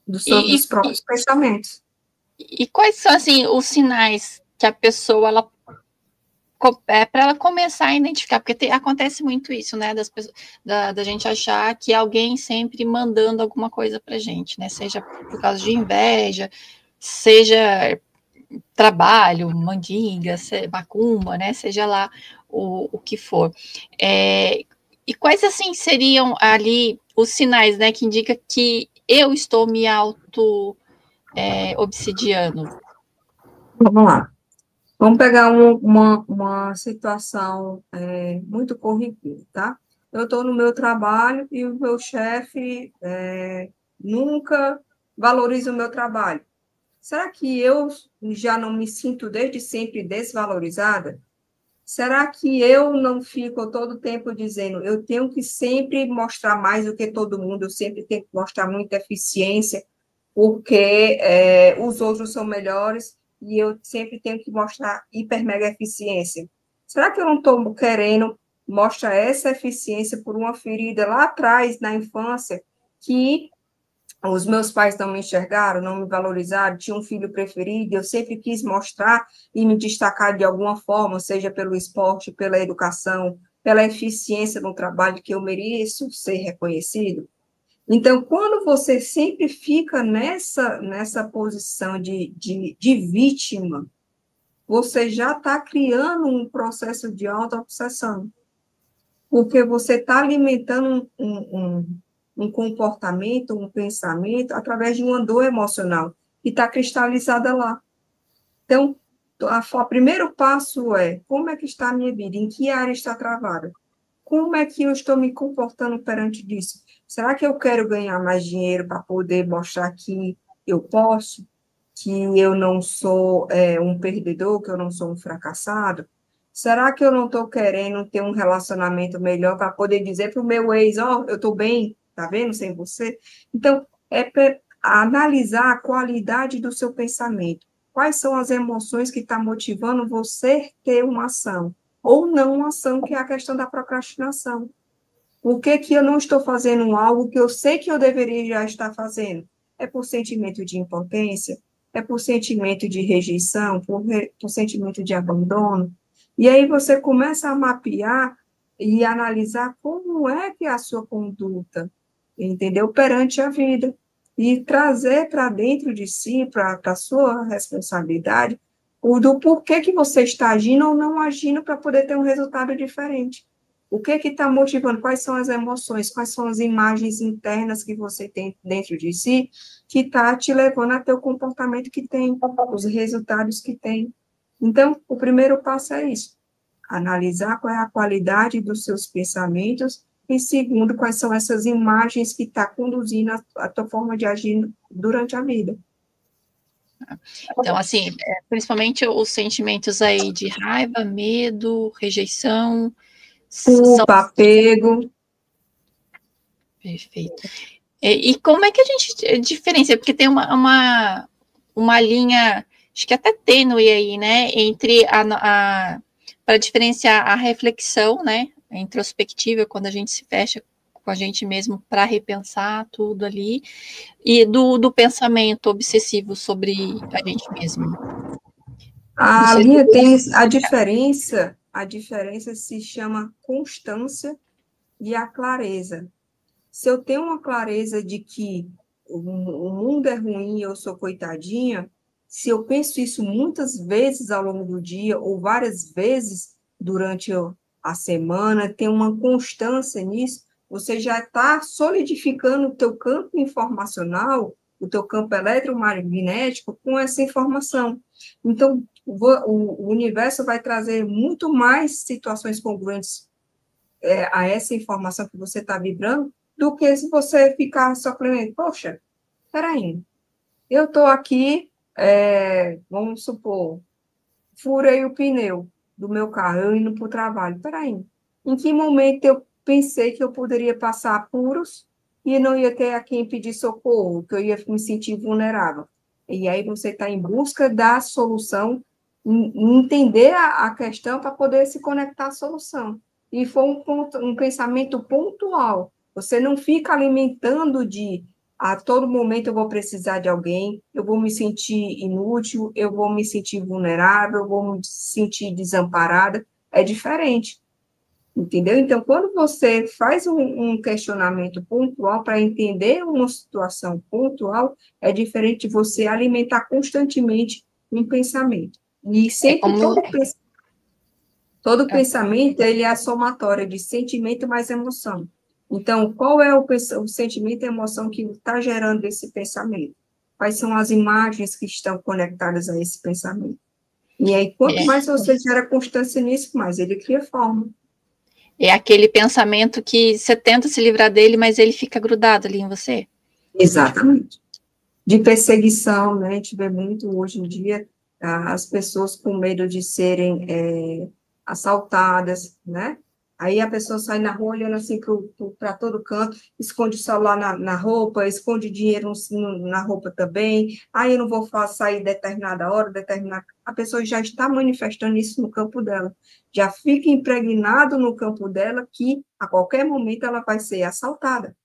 E, dos próprios pensamentos. e quais são, assim, os sinais que a pessoa, ela para ela começar a identificar, porque acontece muito isso, né, da gente achar que alguém sempre mandando alguma coisa pra gente, né, seja por causa de inveja, seja trabalho, mandinga, macumba, né, seja lá o que for. E quais, assim, seriam ali os sinais, né, que indica que eu estou me obsidiando? Vamos lá. Vamos pegar uma situação muito corriqueira, tá? Eu estou no meu trabalho e o meu chefe nunca valoriza o meu trabalho. Será que eu já não me sinto desde sempre desvalorizada? Será que eu não fico todo o tempo dizendo eu tenho que sempre mostrar mais do que todo mundo, eu sempre tenho que mostrar muita eficiência, porque os outros são melhores e eu sempre tenho que mostrar hiper mega eficiência? Será que eu não estou querendo mostrar essa eficiência por uma ferida lá atrás, na infância, que os meus pais não me enxergaram, não me valorizaram, tinha um filho preferido, eu sempre quis mostrar e me destacar de alguma forma, seja pelo esporte, pela educação, pela eficiência no trabalho, que eu mereço ser reconhecido? Então, quando você sempre fica nessa posição de vítima, você já está criando um processo de auto-obsessão, porque você está alimentando um comportamento, um pensamento, através de uma dor emocional, que está cristalizada lá. Então, o primeiro passo é, como é que está a minha vida? Em que área está travada? Como é que eu estou me comportando perante disso? Será que eu quero ganhar mais dinheiro para poder mostrar que eu posso, que eu não sou um perdedor, que eu não sou um fracassado? Será que eu não estou querendo ter um relacionamento melhor para poder dizer para o meu ex, ó, eu estou bem, tá vendo, sem você? Então, analisar a qualidade do seu pensamento. Quais são as emoções que estão motivando você ter uma ação? Ou não uma ação, que é a questão da procrastinação. Por que que eu não estou fazendo algo que eu sei que eu deveria já estar fazendo? É por sentimento de impotência? É por sentimento de rejeição? Por sentimento de abandono? E aí você começa a mapear e analisar como é que é a sua conduta, entendeu? Perante a vida. E trazer para dentro de si, para a sua responsabilidade, o do porquê que você está agindo ou não agindo para poder ter um resultado diferente. O que está motivando? Quais são as emoções? Quais são as imagens internas que você tem dentro de si que está te levando a ter o comportamento que tem, os resultados que tem? Então, o primeiro passo é isso: analisar qual é a qualidade dos seus pensamentos e, segundo, quais são essas imagens que está conduzindo a tua forma de agir durante a vida. Então, assim, principalmente os sentimentos aí de raiva, medo, rejeição, são... Culpa, apego. Perfeito. E como é que a gente diferencia? Porque tem uma linha, acho que até tênue aí, né, entre para diferenciar a reflexão, né, a introspectiva, quando a gente se fecha com a gente mesmo para repensar tudo ali, e do pensamento obsessivo sobre a gente mesmo. Não A sei se linha eu tem explicar. a diferença se chama constância e a clareza. Se eu tenho uma clareza de que o mundo é ruim e eu sou coitadinha, se eu penso isso muitas vezes ao longo do dia ou várias vezes durante a semana, tem uma constância nisso, você já está solidificando o teu campo informacional, o teu campo eletromagnético com essa informação. Então, o universo vai trazer muito mais situações congruentes a essa informação que você está vibrando, do que se você ficar só falando, poxa, peraí, eu estou aqui, vamos supor, furei o pneu do meu carro, eu indo para o trabalho, peraí, em que momento eu pensei que eu poderia passar apuros e não ia ter a quem pedir socorro, que eu ia me sentir vulnerável? E aí você está em busca da solução, entender a questão para poder se conectar à solução. E foi um pensamento pontual. Você não fica alimentando de a todo momento eu vou precisar de alguém, eu vou me sentir inútil, eu vou me sentir vulnerável, eu vou me sentir desamparada. É diferente, entendeu? Então, quando você faz um questionamento pontual para entender uma situação pontual, é diferente de você alimentar constantemente um pensamento. E É sempre como. todo pensamento, ele é a somatória de sentimento mais emoção. Então, qual é o sentimento e a emoção que está gerando esse pensamento? Quais são as imagens que estão conectadas a esse pensamento? E aí, quanto mais você gera constância nisso, mais ele cria forma. É aquele pensamento que você tenta se livrar dele, mas ele fica grudado ali em você. Exatamente. De perseguição, né? A gente vê muito hoje em dia as pessoas com medo de serem assaltadas, né? Aí a pessoa sai na rua olhando assim para todo canto, esconde o celular na roupa, esconde dinheiro na roupa também. Aí eu não vou sair determinada hora, determinada. A pessoa já está manifestando isso no campo dela, já fica impregnado no campo dela que a qualquer momento ela vai ser assaltada.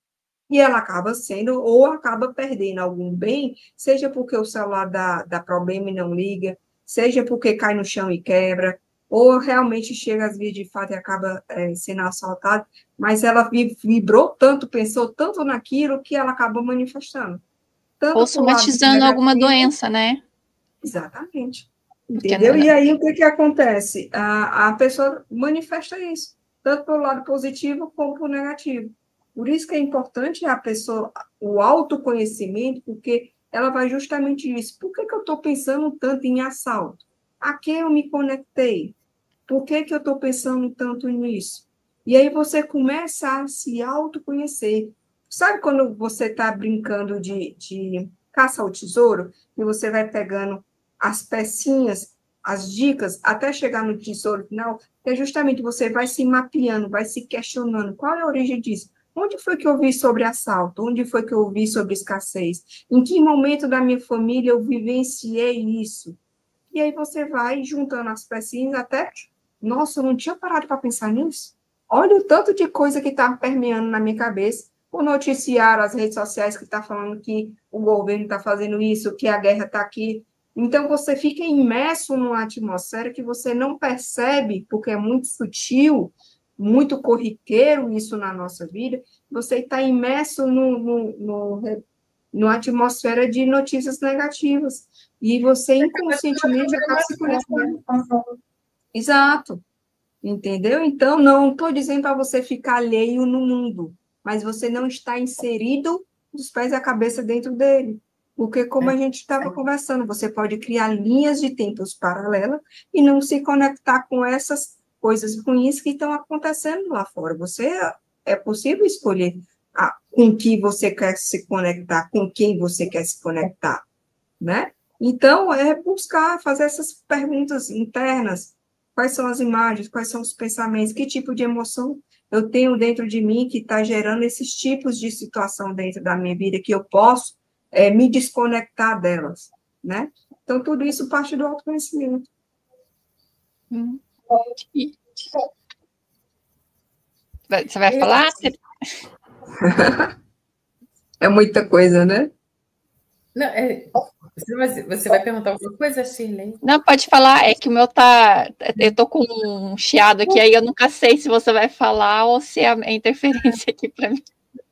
E ela acaba sendo, ou acaba perdendo algum bem, seja porque o celular dá problema e não liga, seja porque cai no chão e quebra, ou realmente chega às vias de fato e acaba sendo assaltada, mas ela vibrou tanto, pensou tanto naquilo, que ela acaba manifestando. Ou Tanto para o lado somatizando alguma negativo, doença, né? exatamente. Porque Entendeu? E aí, o que que acontece? A pessoa manifesta isso, tanto pelo lado positivo como pelo negativo. Por isso que é importante a pessoa, o autoconhecimento, porque ela vai justamente isso. Por que que eu estou pensando tanto em assalto? A quem eu me conectei? Por que que eu estou pensando tanto nisso? E aí você começa a se autoconhecer. Sabe quando você está brincando de caça ao tesouro, e você vai pegando as pecinhas, as dicas, até chegar no tesouro final, é justamente você vai se mapeando, vai se questionando qual é a origem disso. Onde foi que eu vi sobre assalto? Onde foi que eu vi sobre escassez? Em que momento da minha família eu vivenciei isso? E aí você vai juntando as pecinhas até, nossa, eu não tinha parado para pensar nisso. Olha o tanto de coisa que está permeando na minha cabeça. O noticiário, as redes sociais que está falando que o governo está fazendo isso, que a guerra está aqui. Então você fica imerso numa atmosfera que você não percebe, porque é muito sutil, muito corriqueiro isso na nossa vida. Você está imerso numa atmosfera de notícias negativas. E você inconscientemente acaba se conectando. Exato. Entendeu? Então, não estou dizendo para você ficar alheio no mundo, mas você não está inserido dos pés à cabeça dentro dele. Porque, como a gente estava conversando, você pode criar linhas de tempos paralelas e não se conectar com essas coisas ruins que estão acontecendo lá fora. É possível escolher com que você quer se conectar, com quem você quer se conectar, né? Então, é buscar fazer essas perguntas internas. Quais são as imagens? Quais são os pensamentos? Que tipo de emoção eu tenho dentro de mim que está gerando esses tipos de situação dentro da minha vida que eu posso me desconectar delas, né? Então, tudo isso parte do autoconhecimento. Você vai falar? É muita coisa, né? Não, você vai perguntar alguma coisa, Shirley? Não, pode falar, é que o meu tá. Eu tô com um chiado aqui, aí eu nunca sei se você vai falar ou se é interferência aqui para mim.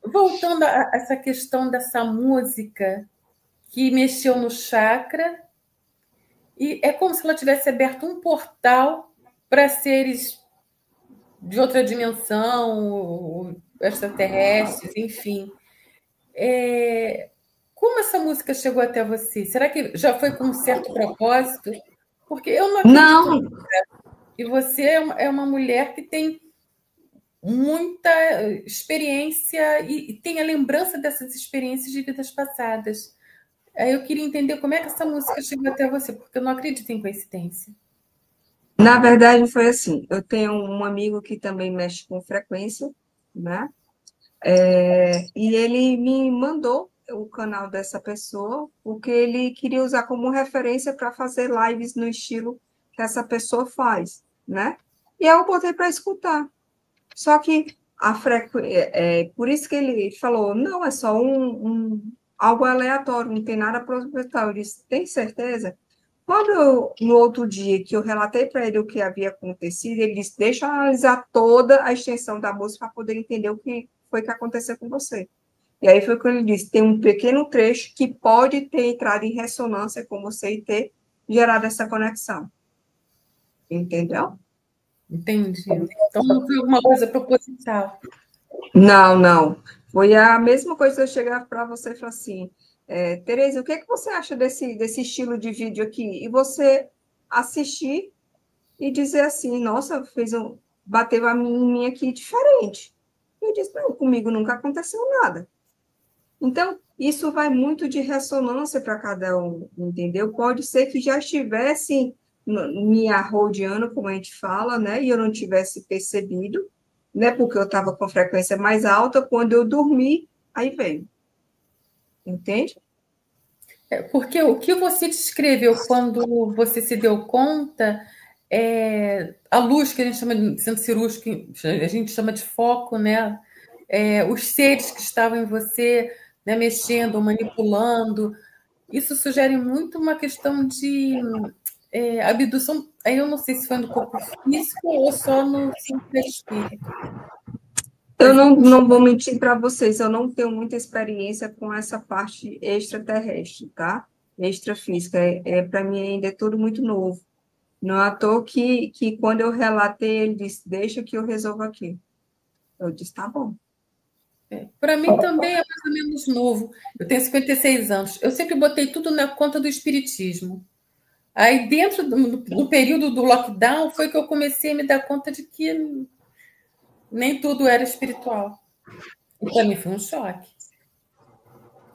Voltando a essa questão dessa música que mexeu no chakra, e é como se ela tivesse aberto um portal para seres de outra dimensão, extraterrestres, enfim. Como essa música chegou até você? Será que já foi com um certo propósito? Porque eu não acredito. Não, E você é uma mulher que tem muita experiência e tem a lembrança dessas experiências de vidas passadas. Aí eu queria entender como é que essa música chegou até você, porque eu não acredito em coincidência. na verdade foi assim. Eu tenho um amigo que também mexe com frequência, né? E ele me mandou o canal dessa pessoa, porque ele queria usar como referência para fazer lives no estilo que essa pessoa faz, né? E aí eu botei para escutar. Só que por isso que ele falou, não, é só algo aleatório, não tem nada proposital. Eu disse, tem certeza? No outro dia que eu relatei para ele o que havia acontecido, ele disse, deixa eu analisar toda a extensão da música para poder entender o que foi que aconteceu com você. E aí foi quando ele disse, tem um pequeno trecho que pode ter entrado em ressonância com você e ter gerado essa conexão. Entendeu? Entendi. Então, não foi alguma coisa proposital. Não, não. Foi a mesma coisa se eu chegar para você e falar assim, Tereza, o que você acha desse estilo de vídeo aqui? E você assistir e dizer assim, nossa, bateu a mim aqui diferente. Eu disse, não, comigo nunca aconteceu nada. Então, isso vai muito de ressonância para cada um, entendeu? Pode ser que já estivesse me arrodeando, como a gente fala, né? E eu não tivesse percebido, né? Porque eu estava com frequência mais alta, quando eu dormi, aí veio. Entende? Porque o que você descreveu quando você se deu conta, a luz que a gente chama de centro cirúrgico, a gente chama de foco, né? Os seres que estavam em você, né, mexendo, manipulando, isso sugere muito uma questão de abdução. Aí eu não sei se foi no corpo físico ou só no espírito. Eu não vou mentir para vocês, eu não tenho muita experiência com essa parte extraterrestre, tá? Extrafísica. Para mim ainda é tudo muito novo. Não é à toa que quando eu relatei, ele disse, deixa que eu resolvo aqui. Eu disse, tá bom. Para mim também é mais ou menos novo. Eu tenho 56 anos. Eu sempre botei tudo na conta do espiritismo. Aí, dentro do período do lockdown, foi que eu comecei a me dar conta de que nem tudo era espiritual. E para mim foi um choque.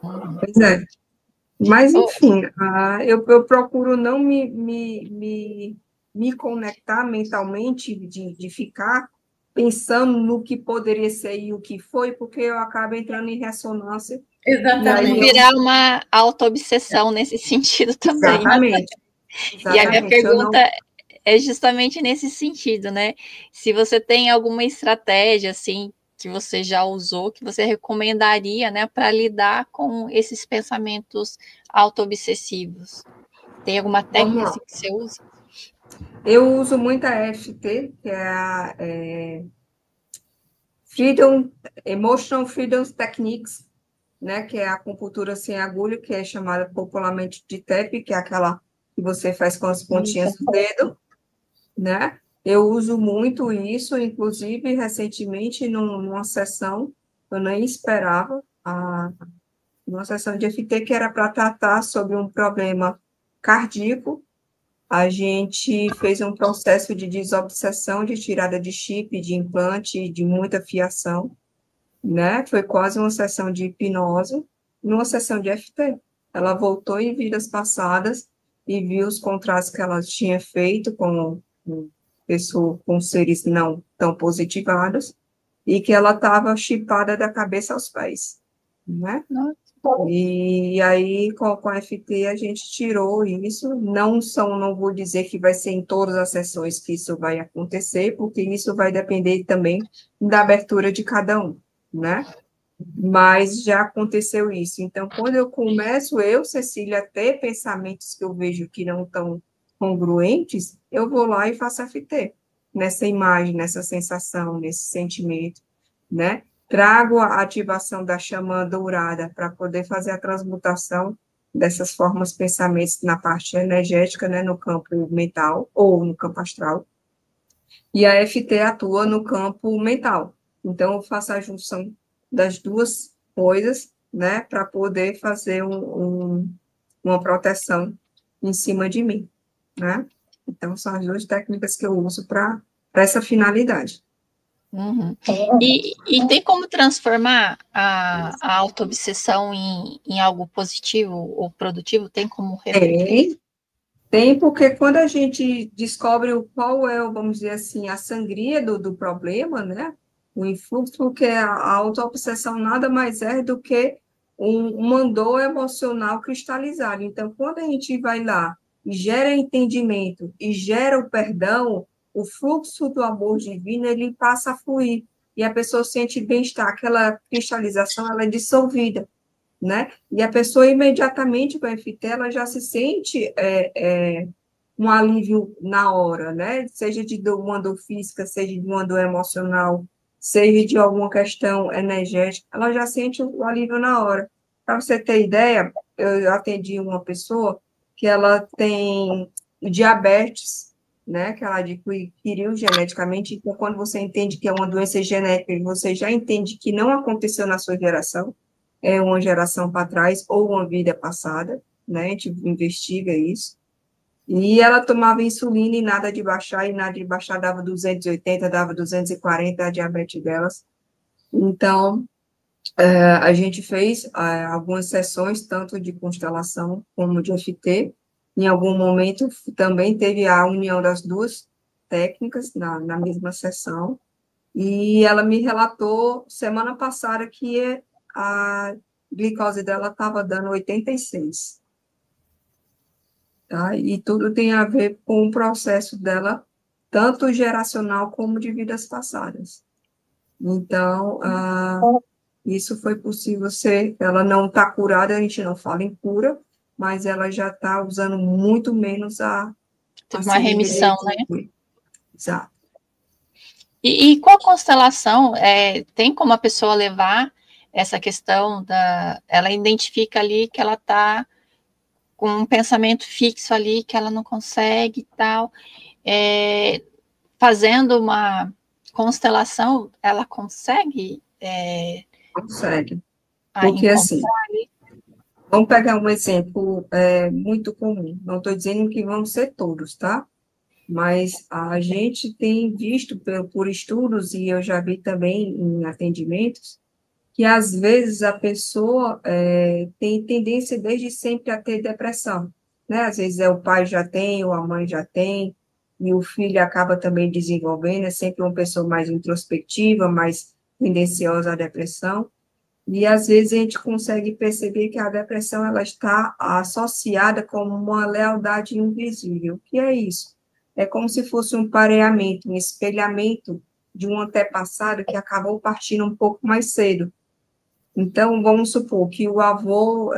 Pois é. Mas, enfim, eu procuro não me conectar mentalmente, de ficar pensando no que poderia ser e o que foi, porque eu acabo entrando em ressonância. Exatamente. Virar uma auto-obsessão nesse sentido também. Exatamente. E a minha pergunta é justamente nesse sentido, né? Se você tem alguma estratégia, assim, que você já usou, que você recomendaria, né, para lidar com esses pensamentos auto-obsessivos? Tem alguma técnica assim, que você usa? Eu uso muito a EFT, que é a Emotional Freedom Techniques, né, que é a acupuntura sem agulha, que é chamada popularmente de TEP, que é aquela que você faz com as pontinhas do dedo, né? Eu uso muito isso, inclusive recentemente numa sessão, eu nem esperava, numa sessão de FT que era para tratar sobre um problema cardíaco. A gente fez um processo de desobsessão, de tirada de chip, de implante, de muita fiação, né? Foi quase uma sessão de hipnose, numa sessão de FT. Ela voltou em vidas passadas e viu os contratos que ela tinha feito com pessoas, com seres não tão positivados, e que ela estava chipada da cabeça aos pés, né? E aí, com a FT, a gente tirou isso. Não vou dizer que vai ser em todas as sessões que isso vai acontecer, porque isso vai depender também da abertura de cada um, né? Mas já aconteceu isso. Então, quando eu começo, Cecília, a ter pensamentos que eu vejo que não estão congruentes, eu vou lá e faço FT, nessa imagem, nessa sensação, nesse sentimento, né? Trago a ativação da chama dourada para poder fazer a transmutação dessas formas pensamentos na parte energética, né, no campo mental ou no campo astral. E a FT atua no campo mental. Então, eu faço a junção das duas coisas, né, para poder fazer uma proteção em cima de mim, né? Então, são as duas técnicas que eu uso para essa finalidade. Uhum. E tem como transformar a auto-obsessão em algo positivo ou produtivo? Tem como reverter? Tem, porque quando a gente descobre qual é, vamos dizer assim, a sangria do problema, né? O influxo, porque a auto-obsessão nada mais é do que um mandor emocional cristalizado. Então, quando a gente vai lá e gera entendimento e gera o perdão, o fluxo do amor divino, ele passa a fluir. E a pessoa sente bem-estar. Aquela cristalização, ela é dissolvida, né? E a pessoa imediatamente com a FT, ela já se sente um alívio na hora, né? Seja de uma dor física, seja de uma dor emocional, seja de alguma questão energética, ela já sente o alívio na hora. Para você ter ideia, eu atendi uma pessoa que ela tem diabetes, né? Que ela adquiriu geneticamente. Então, quando você entende que é uma doença genética e você já entende que não aconteceu na sua geração, é uma geração para trás ou uma vida passada, né? A gente investiga isso. E ela tomava insulina e nada de baixar dava 280, dava 240 a diabetes delas. Então, a gente fez algumas sessões, tanto de constelação como de FT. Em algum momento, também teve a união das duas técnicas na mesma sessão. E ela me relatou semana passada que a glicose dela estava dando 86. Tá? E tudo tem a ver com o processo dela, tanto geracional como de vidas passadas. Então, isso foi possível ser, ela não está curada, a gente não fala em cura, mas ela já está usando muito menos Teve uma remissão, né? Exato. E qual constelação tem como a pessoa levar essa questão ela identifica ali que ela está com um pensamento fixo ali, que ela não consegue e tal, fazendo uma constelação, ela consegue? Consegue. Porque, assim, vamos pegar um exemplo muito comum, não estou dizendo que vão ser todos, tá? Mas a gente tem visto por estudos, e eu já vi também em atendimentos, que às vezes a pessoa tem tendência desde sempre a ter depressão, né? Às vezes o pai já tem, ou a mãe já tem, e o filho acaba também desenvolvendo, é sempre uma pessoa mais introspectiva, mais tendenciosa à depressão, e às vezes a gente consegue perceber que a depressão ela está associada com uma lealdade invisível. O que é isso? É como se fosse um pareamento, um espelhamento de um antepassado que acabou partindo um pouco mais cedo. Então, vamos supor que o avô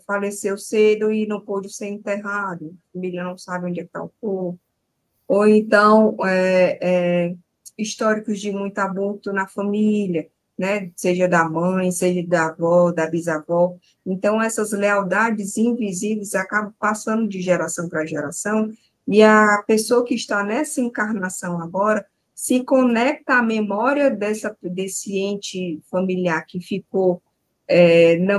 faleceu cedo e não pôde ser enterrado, a família não sabe onde está o corpo. Ou então, históricos de muito aborto na família, né? Seja da mãe, seja da avó, da bisavó. Então, essas lealdades invisíveis acabam passando de geração para geração, e a pessoa que está nessa encarnação agora se conecta à memória desse ente familiar que ficou,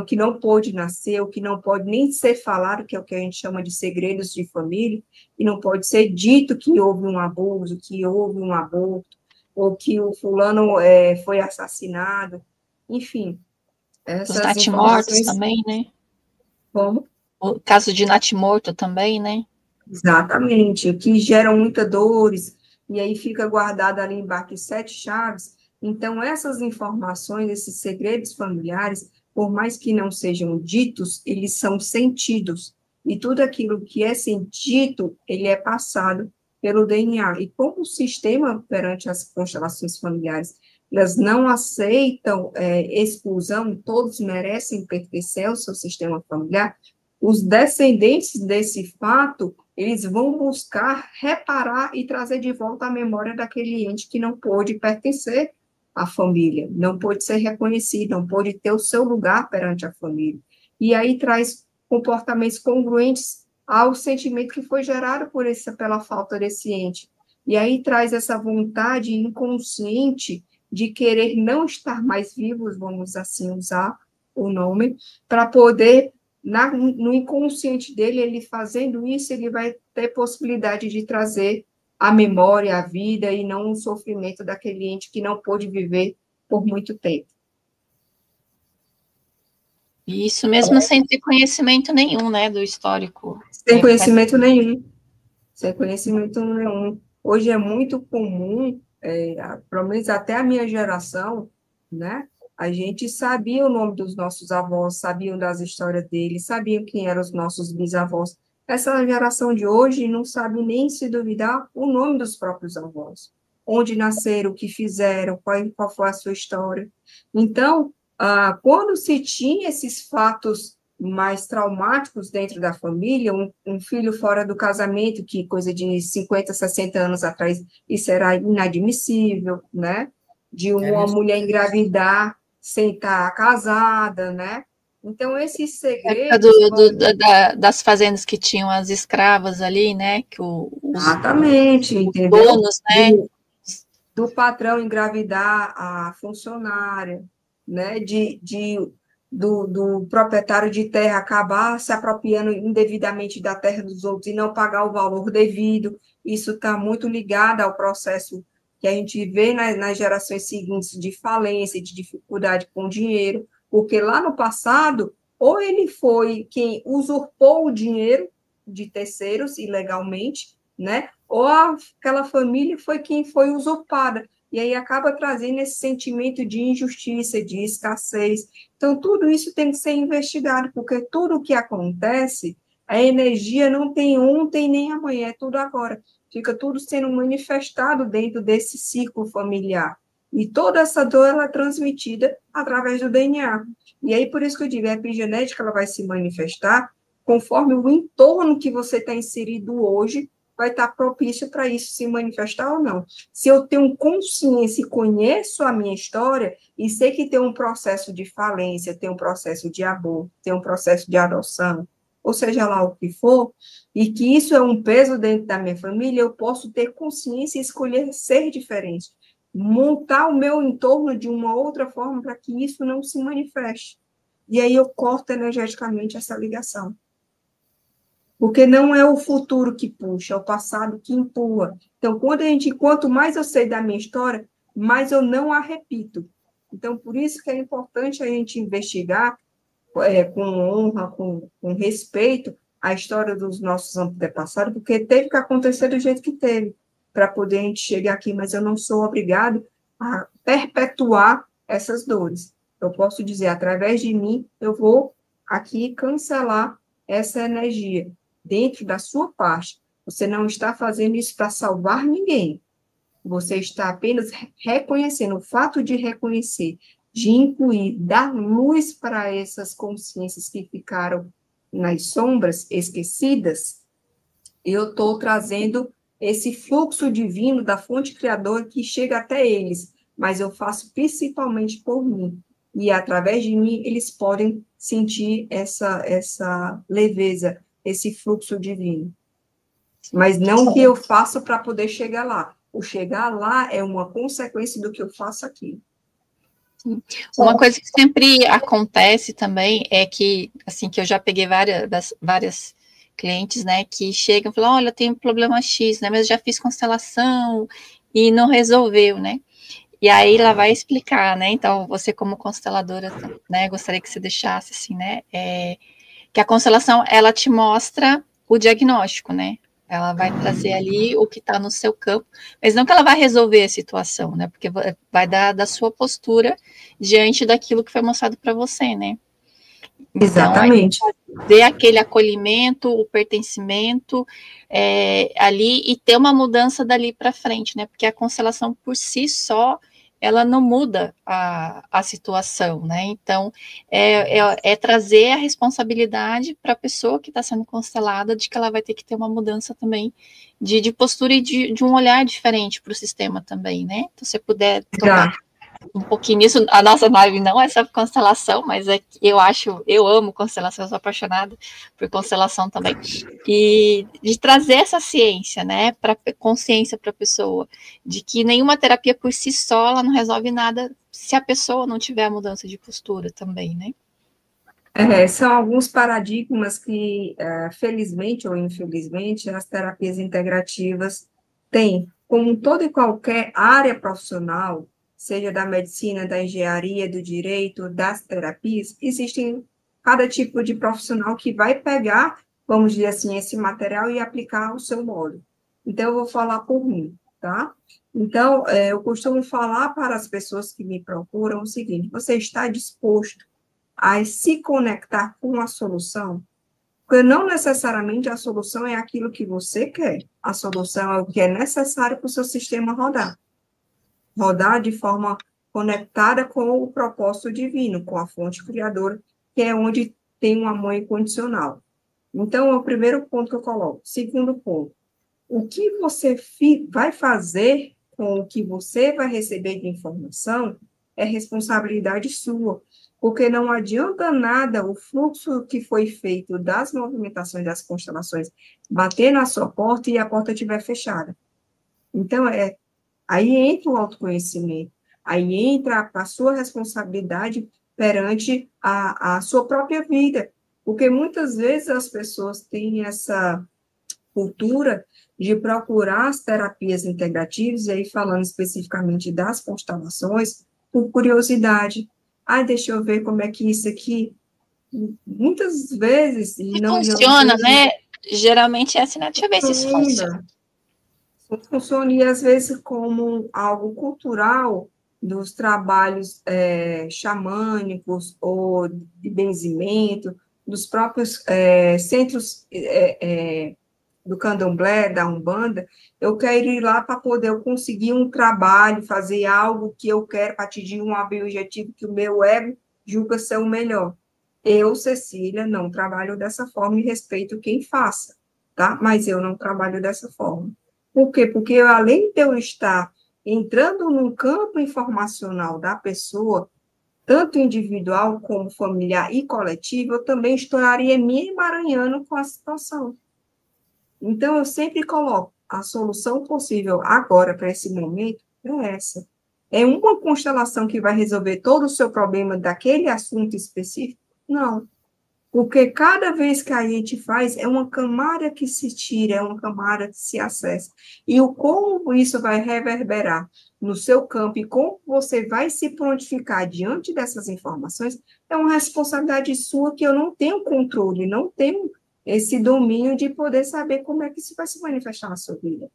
que não pôde nascer, ou que não pode nem ser falado, que é o que a gente chama de segredos de família, e não pode ser dito que houve um abuso, que houve um aborto, ou que o fulano foi assassinado, enfim, Os essas natimortos informações... também, né? Como? O caso de natimorto também, né? Exatamente, que geram muitas dores, e aí fica guardado ali embaixo de 7 chaves. Então, essas informações, esses segredos familiares, por mais que não sejam ditos, eles são sentidos. E tudo aquilo que é sentido, ele é passado pelo DNA. E como o sistema, perante as constelações familiares, elas não aceitam exclusão, todos merecem pertencer ao seu sistema familiar, os descendentes desse fato, eles vão buscar reparar e trazer de volta a memória daquele ente que não pôde pertencer à família, não pôde ser reconhecido, não pôde ter o seu lugar perante a família. E aí traz comportamentos congruentes ao sentimento que foi gerado pela falta desse ente. E aí traz essa vontade inconsciente de querer não estar mais vivos, vamos assim usar o nome, para poder no inconsciente dele, ele fazendo isso, ele vai ter possibilidade de trazer a memória, a vida, e não o sofrimento daquele ente que não pôde viver por muito tempo. Isso mesmo sem ter conhecimento nenhum, né, do histórico. Sem conhecimento nenhum. Sem conhecimento nenhum. Hoje é muito comum, pelo menos até a minha geração, né? A gente sabia o nome dos nossos avós, sabiam das histórias deles, sabiam quem eram os nossos bisavós. Essa geração de hoje não sabe nem, se duvidar, o nome dos próprios avós. Onde nasceram, o que fizeram, qual foi a sua história. Então, quando se tinha esses fatos mais traumáticos dentro da família, um filho fora do casamento, que coisa de 50, 60 anos atrás, isso era inadmissível, né? De uma mulher engravidar sem estar casada, né? Então, esses Época segredos... das fazendas que tinham as escravas ali, né? Que Exatamente, os entendeu? donos, né? Do patrão engravidar a funcionária, né? Do proprietário de terra acabar se apropriando indevidamente da terra dos outros e não pagar o valor devido. Isso está muito ligado ao processo que a gente vê nas gerações seguintes de falência, de dificuldade com o dinheiro, porque lá no passado, ou ele foi quem usurpou o dinheiro de terceiros ilegalmente, né? Ou aquela família foi quem foi usurpada, e aí acaba trazendo esse sentimento de injustiça, de escassez. Então, tudo isso tem que ser investigado, porque tudo o que acontece, a energia não tem ontem nem amanhã, é tudo agora. Fica tudo sendo manifestado dentro desse ciclo familiar. E toda essa dor ela é transmitida através do DNA. E aí, por isso que eu digo, a epigenética ela vai se manifestar conforme o entorno que você está inserido hoje vai estar propício para isso se manifestar ou não. Se eu tenho consciência e conheço a minha história, e sei que tem um processo de falência, tem um processo de aborto, tem um processo de adoção, ou seja lá o que for, e que isso é um peso dentro da minha família, eu posso ter consciência e escolher ser diferente. Montar o meu entorno de uma outra forma para que isso não se manifeste. E aí eu corto energeticamente essa ligação. Porque não é o futuro que puxa, é o passado que empurra. Então, quanto mais eu sei da minha história, mais eu não a repito. Então, por isso que é importante a gente investigar com honra, com respeito, a história dos nossos antepassados, porque teve que acontecer do jeito que teve, para poder a gente chegar aqui, mas eu não sou obrigado a perpetuar essas dores. Eu posso dizer, através de mim, eu vou aqui cancelar essa energia dentro da sua parte. Você não está fazendo isso para salvar ninguém. Você está apenas reconhecendo, o fato de reconhecer, de incluir, dar luz para essas consciências que ficaram nas sombras, esquecidas, eu estou trazendo esse fluxo divino da fonte criadora que chega até eles, mas eu faço principalmente por mim. E através de mim, eles podem sentir essa leveza, esse fluxo divino. Mas não que eu faço para poder chegar lá. O chegar lá é uma consequência do que eu faço aqui. Uma coisa que sempre acontece também é que, assim, que eu já peguei várias clientes, né, que chegam e falam, olha, eu tenho um problema X, né, mas eu já fiz constelação e não resolveu, né? E aí ela vai explicar, né? Então, você como consteladora, né, gostaria que você deixasse assim, né, que a constelação, ela te mostra o diagnóstico, né? Ela vai trazer ali o que está no seu campo, mas não que ela vai resolver a situação, né? Porque vai dar da sua postura diante daquilo que foi mostrado para você, né? Então, exatamente. Fazer aquele acolhimento, o pertencimento ali e ter uma mudança dali para frente, né? Porque a constelação por si só ela não muda a situação, né? Então, é trazer a responsabilidade para a pessoa que está sendo constelada de que ela vai ter que ter uma mudança também de postura e de um olhar diferente para o sistema também, né? Então, se você puder tocar um pouquinho nisso, a nossa live não é sobre constelação, mas eu amo constelação, eu sou apaixonada por constelação também, e de trazer essa ciência, né, consciência para a pessoa, de que nenhuma terapia por si só, ela não resolve nada se a pessoa não tiver a mudança de postura também, né? São alguns paradigmas que, felizmente ou infelizmente, as terapias integrativas têm. Como toda e qualquer área profissional, seja da medicina, da engenharia, do direito, das terapias, existem cada tipo de profissional que vai pegar, vamos dizer assim, esse material e aplicar ao seu modo. Então, eu vou falar por mim, tá? Então, eu costumo falar para as pessoas que me procuram o seguinte: você está disposto a se conectar com a solução? Porque não necessariamente a solução é aquilo que você quer. A solução é o que é necessário para o seu sistema rodar. Rodar de forma conectada com o propósito divino, com a fonte criadora, que é onde tem um amor incondicional. Então, é o primeiro ponto que eu coloco. Segundo ponto, o que você vai fazer com o que você vai receber de informação é responsabilidade sua, porque não adianta nada o fluxo que foi feito das movimentações das constelações bater na sua porta e a porta estiver fechada. Então, aí entra o autoconhecimento, aí entra a sua responsabilidade perante a sua própria vida, porque muitas vezes as pessoas têm essa cultura de procurar as terapias integrativas, e aí falando especificamente das constelações, por curiosidade. Ah, deixa eu ver como é que isso aqui... Muitas vezes... não funciona, né? Geralmente é assim, né? Deixa eu ver se isso funciona. Funciona, e às vezes como algo cultural dos trabalhos xamânicos ou de benzimento, dos próprios centros do candomblé, da Umbanda, eu quero ir lá para poder conseguir um trabalho, fazer algo que eu quero para atingir um objetivo que o meu ego julga ser o melhor. Eu, Cecília, não trabalho dessa forma e respeito quem faça, tá? Mas eu não trabalho dessa forma. Por quê? Porque além de eu estar entrando num campo informacional da pessoa, tanto individual como familiar e coletivo, eu também estaria me emaranhando com a situação. Então, eu sempre coloco a solução possível agora, para esse momento, é essa. É uma constelação que vai resolver todo o seu problema daquele assunto específico? Não. Porque cada vez que a gente faz, é uma camada que se tira, é uma camada que se acessa. E o como isso vai reverberar no seu campo e como você vai se prontificar diante dessas informações, é uma responsabilidade sua que eu não tenho controle, não tenho esse domínio de poder saber como é que isso vai se manifestar na sua vida,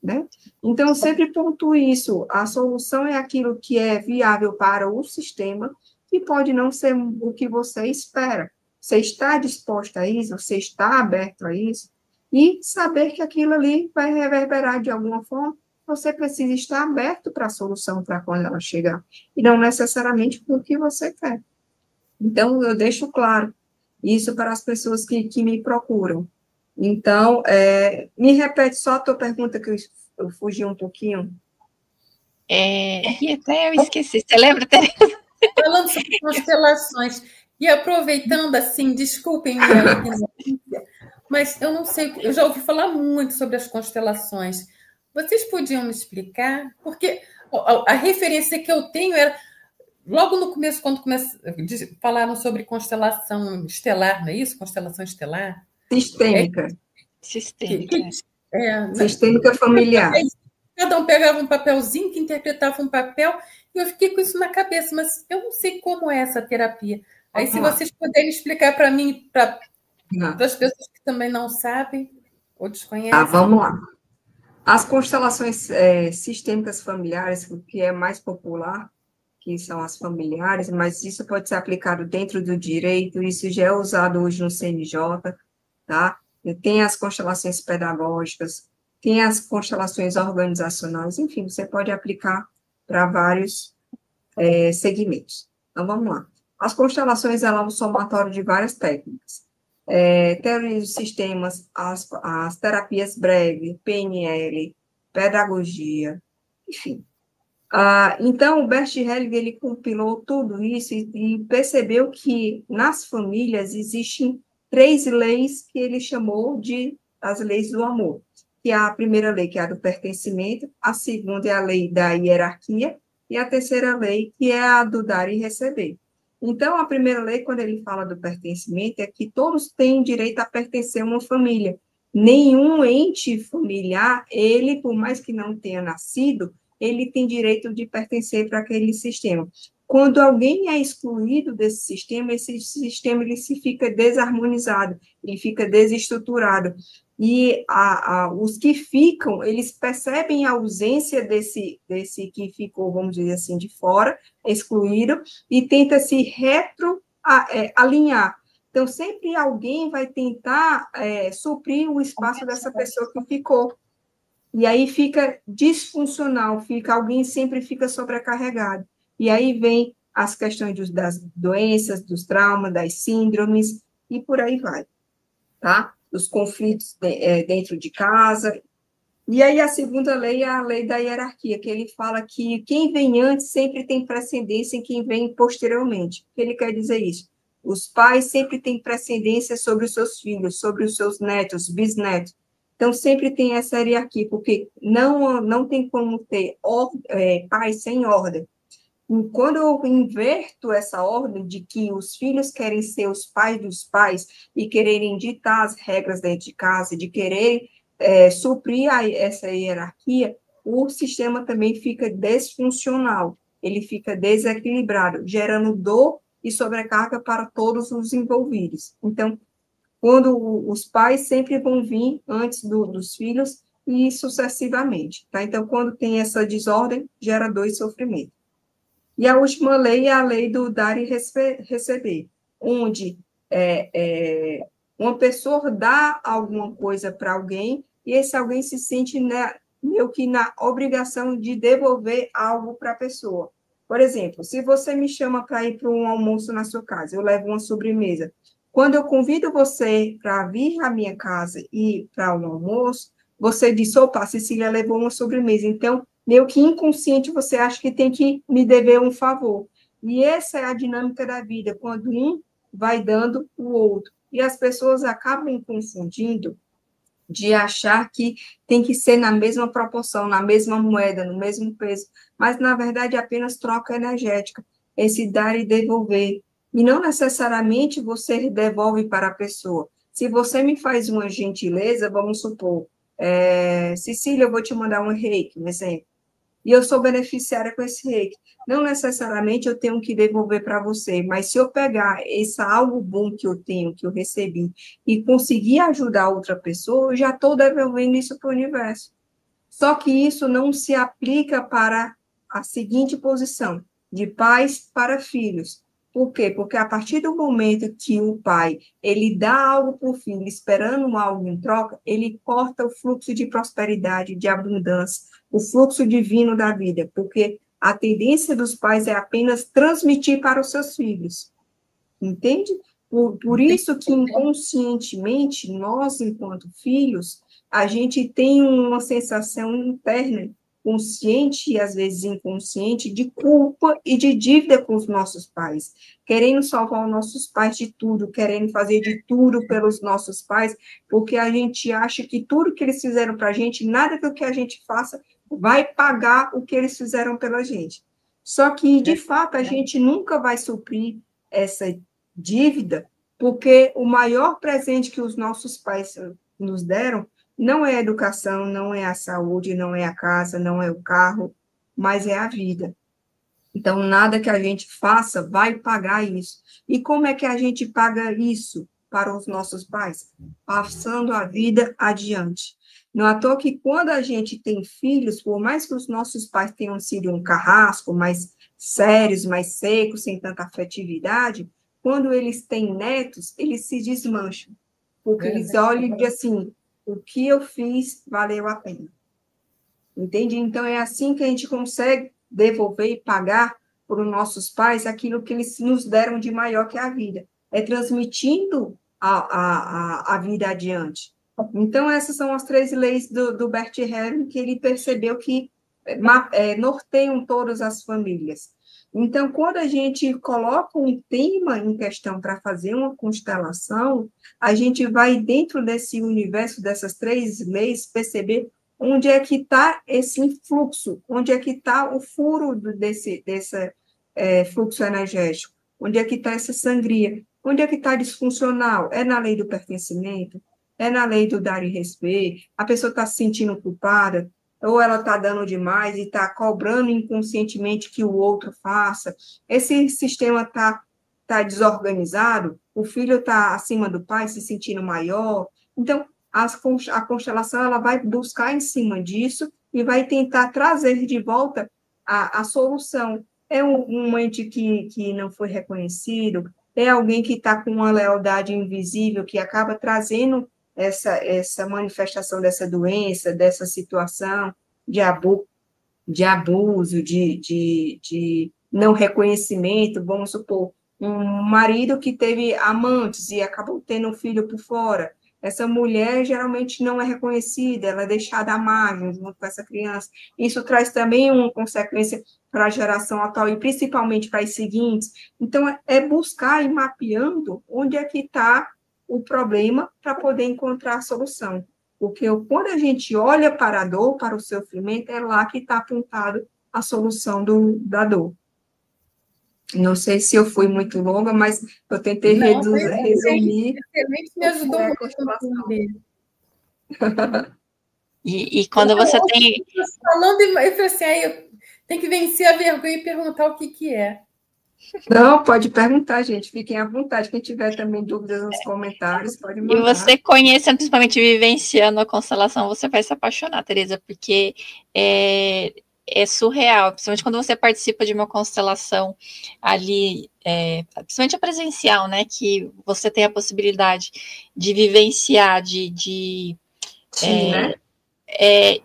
né? Então, eu sempre pontuo isso, a solução é aquilo que é viável para o sistema e pode não ser o que você espera. Você está disposto a isso? Você está aberto a isso? E saber que aquilo ali vai reverberar de alguma forma, você precisa estar aberto para a solução, para quando ela chegar, e não necessariamente para o que você quer. Então, eu deixo claro isso para as pessoas que me procuram. Então, me repete só a tua pergunta, que eu fugi um pouquinho. E até eu esqueci. Você lembra, Tereza? Falando sobre constelações, e aproveitando, assim, desculpem minha ignorância, mas eu não sei, eu já ouvi falar muito sobre as constelações. Vocês podiam me explicar? Porque a referência que eu tenho era logo no começo, quando falaram sobre constelação estelar, não é isso? Constelação estelar? Sistêmica. Sistêmica. Sistêmica familiar. Cada um pegava um papelzinho que interpretava um papel, e eu fiquei com isso na cabeça, mas eu não sei como é essa terapia. Aí, se vocês puderem explicar para mim, para as pessoas que também não sabem ou desconhecem. Vamos lá. As constelações sistêmicas familiares, o que é mais popular, que são as familiares, mas isso pode ser aplicado dentro do direito, isso já é usado hoje no CNJ, tá? Tem as constelações pedagógicas, tem as constelações organizacionais, enfim, você pode aplicar para vários segmentos. Então, vamos lá. As constelações, ela é um somatório de várias técnicas. Teoria dos sistemas, as terapias breve, PNL, pedagogia, enfim. Então, o Bert Hellinger, ele compilou tudo isso e percebeu que nas famílias existem 3 leis que ele chamou de as leis do amor, que é a primeira lei, que é a do pertencimento, a segunda é a lei da hierarquia, e a terceira lei, que é a do dar e receber. Então, a primeira lei, quando ele fala do pertencimento, é que todos têm direito a pertencer a uma família. Nenhum ente familiar, ele, por mais que não tenha nascido, ele tem direito de pertencer para aquele sistema. Quando alguém é excluído desse sistema, esse sistema ele se fica desarmonizado, ele fica desestruturado. E os que ficam, eles percebem a ausência desse que ficou, vamos dizer assim, de fora, excluído, e tenta se retroalinhar. Então, sempre alguém vai tentar suprir o espaço dessa pessoa que ficou. E aí fica disfuncional, alguém sempre fica sobrecarregado. E aí vem as questões das doenças, dos traumas, das síndromes, e por aí vai, tá? Os conflitos dentro de casa. E aí a segunda lei é a lei da hierarquia, que ele fala que quem vem antes sempre tem precedência em quem vem posteriormente. O que ele quer dizer isso? Os pais sempre têm precedência sobre os seus filhos, sobre os seus netos, bisnetos. Então, sempre tem essa hierarquia, porque não tem como ter pais sem ordem. E quando eu inverto essa ordem de que os filhos querem ser os pais dos pais e quererem ditar as regras dentro de casa, de querer suprir essa hierarquia, o sistema também fica desfuncional, ele fica desequilibrado, gerando dor e sobrecarga para todos os envolvidos. Então, quando os pais sempre vão vir antes dos filhos e sucessivamente, tá? Então, quando tem essa desordem, gera dor e sofrimento. E a última lei é a lei do dar e receber, onde uma pessoa dá alguma coisa para alguém e esse alguém se sente meio que na obrigação de devolver algo para a pessoa. Por exemplo, se você me chama para ir para um almoço na sua casa, eu levo uma sobremesa. Quando eu convido você para vir à minha casa e para um almoço, você diz, opa, a Cecília levou uma sobremesa. Então, meio que inconsciente, você acha que tem que me dever um favor. E essa é a dinâmica da vida, quando um vai dando o outro. E as pessoas acabam confundindo de achar que tem que ser na mesma proporção, na mesma moeda, no mesmo peso, mas, na verdade, é apenas troca energética, esse dar e devolver. E não necessariamente você devolve para a pessoa. Se você me faz uma gentileza, vamos supor, Cecília, eu vou te mandar um reiki, um exemplo, e eu sou beneficiária com esse reiki. Não necessariamente eu tenho que devolver para você, mas se eu pegar esse algo bom que eu tenho, que eu recebi, e conseguir ajudar outra pessoa, eu já estou devolvendo isso para o universo. Só que isso não se aplica para a seguinte posição, de pais para filhos. Por quê? Porque a partir do momento que o pai ele dá algo para o filho, esperando algo em troca, ele corta o fluxo de prosperidade, de abundância, o fluxo divino da vida, porque a tendência dos pais é apenas transmitir para os seus filhos. Entende? Por isso que inconscientemente, nós, enquanto filhos, a gente tem uma sensação interna, consciente e às vezes inconsciente, de culpa e de dívida com os nossos pais, querendo salvar os nossos pais de tudo, querendo fazer de tudo pelos nossos pais, porque a gente acha que tudo que eles fizeram para a gente, nada do que a gente faça vai pagar o que eles fizeram pela gente. Só que, de fato, a gente nunca vai suprir essa dívida, porque o maior presente que os nossos pais nos deram não é a educação, não é a saúde, não é a casa, não é o carro, mas é a vida. Então, nada que a gente faça vai pagar isso. E como é que a gente paga isso para os nossos pais? Passando a vida adiante. Não é à toa que quando a gente tem filhos, por mais que os nossos pais tenham sido um carrasco, mais sérios, mais secos, sem tanta afetividade, quando eles têm netos, eles se desmancham. Porque eles olham e dizem assim, o que eu fiz valeu a pena. Entende? Então, é assim que a gente consegue devolver e pagar para os nossos pais aquilo que eles nos deram de maior que a vida. É transmitindo a vida adiante. Então, essas são as 3 leis do Bert Hellinger, que ele percebeu que norteiam todas as famílias. Então, quando a gente coloca um tema em questão para fazer uma constelação, a gente vai, dentro desse universo dessas 3 leis, perceber onde é que está esse influxo, onde é que está o furo desse fluxo energético, onde é que está essa sangria, onde é que está disfuncional, é na lei do pertencimento, é na lei do dar e receber, a pessoa está se sentindo culpada, ou ela está dando demais e está cobrando inconscientemente que o outro faça, esse sistema está desorganizado, o filho está acima do pai, se sentindo maior, então, a constelação ela vai buscar em cima disso e vai tentar trazer de volta a solução. É um ente que não foi reconhecido, é alguém que está com uma lealdade invisível, que acaba trazendo essa manifestação dessa doença, dessa situação de abuso, de não reconhecimento, vamos supor, um marido que teve amantes e acabou tendo um filho por fora. Essa mulher geralmente não é reconhecida, ela é deixada à margem junto com essa criança. Isso traz também uma consequência para a geração atual e principalmente para as seguintes. Então, é buscar e mapeando onde é que está o problema para poder encontrar a solução. Porque quando a gente olha para a dor, para o sofrimento, é lá que está apontado a solução da dor. Não sei se eu fui muito longa, mas eu tentei resumir. Excelente, me ajudou muito a entender. E quando você tem... Falando, eu falei assim, aí tem que vencer a vergonha e perguntar o que é. Não, pode perguntar, gente. Fiquem à vontade. Quem tiver também dúvidas nos comentários, pode mandar. E você conhecendo, principalmente vivenciando a constelação, você vai se apaixonar, Teresa, porque é surreal, principalmente quando você participa de uma constelação ali, principalmente a presencial, né, que você tem a possibilidade de vivenciar, Sim, né?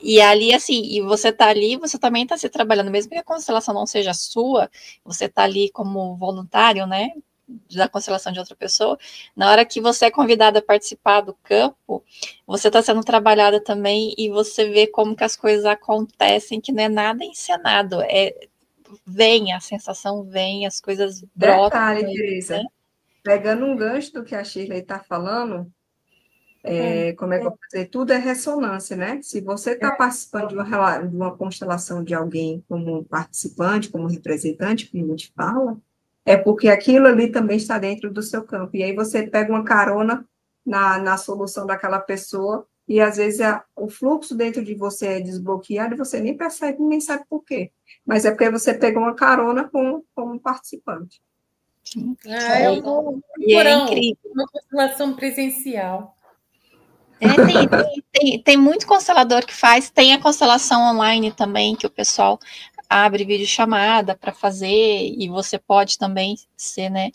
E ali, assim, e você tá ali, você também tá se trabalhando, mesmo que a constelação não seja sua, você tá ali como voluntário, né, da constelação de outra pessoa, na hora que você é convidado a participar do campo, você está sendo trabalhada também e você vê como que as coisas acontecem, que não é nada encenado, vem, a sensação vem, as coisas brotam. Detalhe, Teresa, né? Pegando um gancho do que a Shirley está falando, como é que eu vou dizer? Tudo é ressonância, né? Se você está participando de uma constelação de alguém como participante, como representante, como a gente fala, é porque aquilo ali também está dentro do seu campo. E aí você pega uma carona na solução daquela pessoa, e às vezes o fluxo dentro de você é desbloqueado e você nem percebe, nem sabe por quê. Mas é porque você pegou uma carona como participante. Sim. Eu vou procurar uma constelação presencial. Tem muito constelador que faz, tem a constelação online também, que o pessoal abre videochamada para fazer, e você pode também ser, né,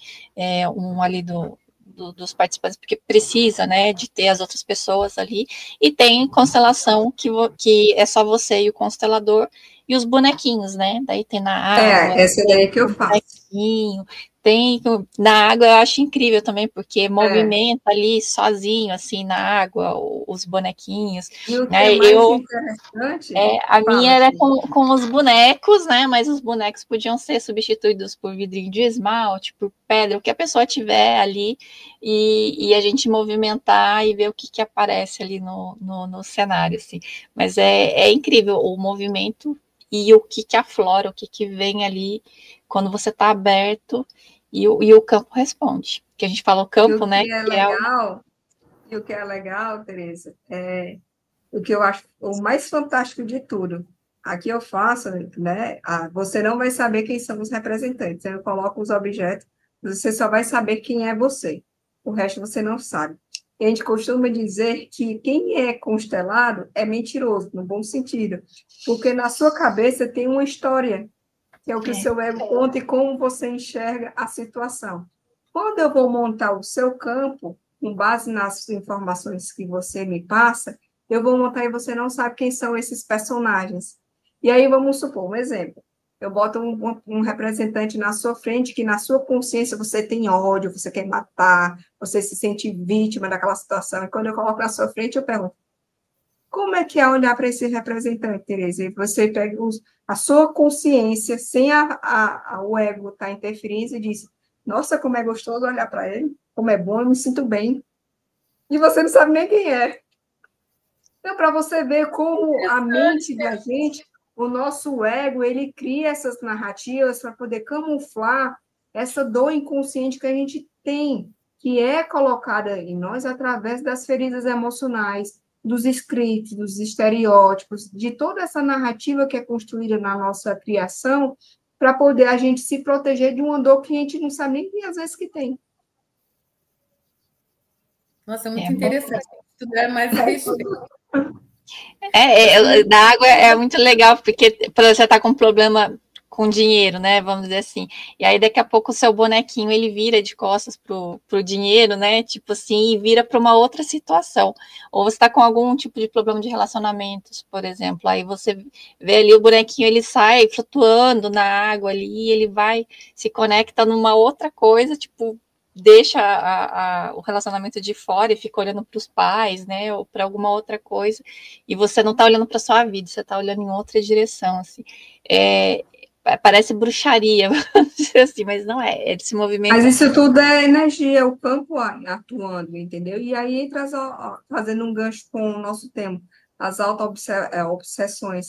um ali dos participantes, porque precisa, né, de ter as outras pessoas ali, e tem constelação que é só você e o constelador, e os bonequinhos, né, daí tem na água. Essa daí que eu faço. Tem na água, eu acho incrível também, porque movimenta ali sozinho, assim, na água, os bonequinhos. E o que é mais interessante... a minha era com os bonecos, né? Mas os bonecos podiam ser substituídos por vidrinho de esmalte, por pedra, o que a pessoa tiver ali, e a gente movimentar e ver o que aparece ali no cenário, assim. Mas é incrível o movimento e o que aflora, o que vem ali quando você está aberto e o campo responde. Que a gente fala o campo, né? E o que é legal, Teresa, o que eu acho o mais fantástico de tudo. Aqui eu faço, né? Você não vai saber quem são os representantes. Eu coloco os objetos, você só vai saber quem é você. O resto você não sabe. E a gente costuma dizer que quem é constelado é mentiroso, no bom sentido, porque na sua cabeça tem uma história, que é o que o seu ego conta e como você enxerga a situação. Quando eu vou montar o seu campo, com base nas informações que você me passa, eu vou montar e você não sabe quem são esses personagens. E aí, vamos supor, um exemplo. Eu boto um representante na sua frente, que na sua consciência você tem ódio, você quer matar, você se sente vítima daquela situação. E quando eu coloco na sua frente, eu pergunto, como é que é olhar para esse representante, Teresa? E você pega a sua consciência, sem o ego estar interferindo, e diz, nossa, como é gostoso olhar para ele, como é bom, eu me sinto bem. E você não sabe nem quem é. Então, para você ver como a mente da gente, o nosso ego, ele cria essas narrativas para poder camuflar essa dor inconsciente que a gente tem, que é colocada em nós através das feridas emocionais, dos scripts, dos estereótipos, de toda essa narrativa que é construída na nossa criação, para poder a gente se proteger de uma dor que a gente não sabe nem às vezes que tem. Nossa, é muito interessante estudar mais a respeito. Da água é muito legal, porque você está com um problema com dinheiro, né? Vamos dizer assim. E aí daqui a pouco o seu bonequinho ele vira de costas pro dinheiro, né? Tipo assim, e vira para uma outra situação. Ou você está com algum tipo de problema de relacionamentos, por exemplo. Aí você vê ali o bonequinho, ele sai flutuando na água ali, ele vai se conecta numa outra coisa, tipo deixa o relacionamento de fora e fica olhando para os pais, né, ou para alguma outra coisa, e você não está olhando para sua vida, você está olhando em outra direção, assim. Parece bruxaria, vamos dizer assim, mas não é. Ele se movimenta. Mas isso tudo é energia, o campo atuando, entendeu? E aí entra fazendo um gancho com o nosso tema, as auto-obsessões,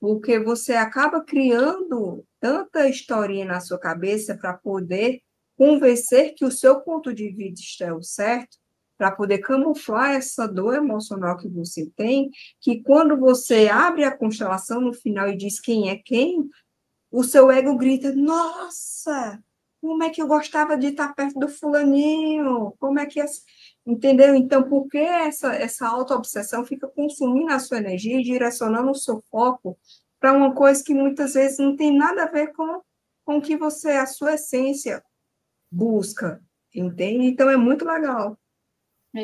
porque você acaba criando tanta historinha na sua cabeça para poder convencer que o seu ponto de vista é o certo, para poder camuflar essa dor emocional que você tem, que quando você abre a constelação no final e diz quem é quem, o seu ego grita, nossa, como é que eu gostava de estar perto do fulaninho? Como é que é? Entendeu? Então, por que essa auto-obsessão fica consumindo a sua energia e direcionando o seu foco para uma coisa que muitas vezes não tem nada a ver com o que você, a sua essência, busca, entende? Então, é muito legal.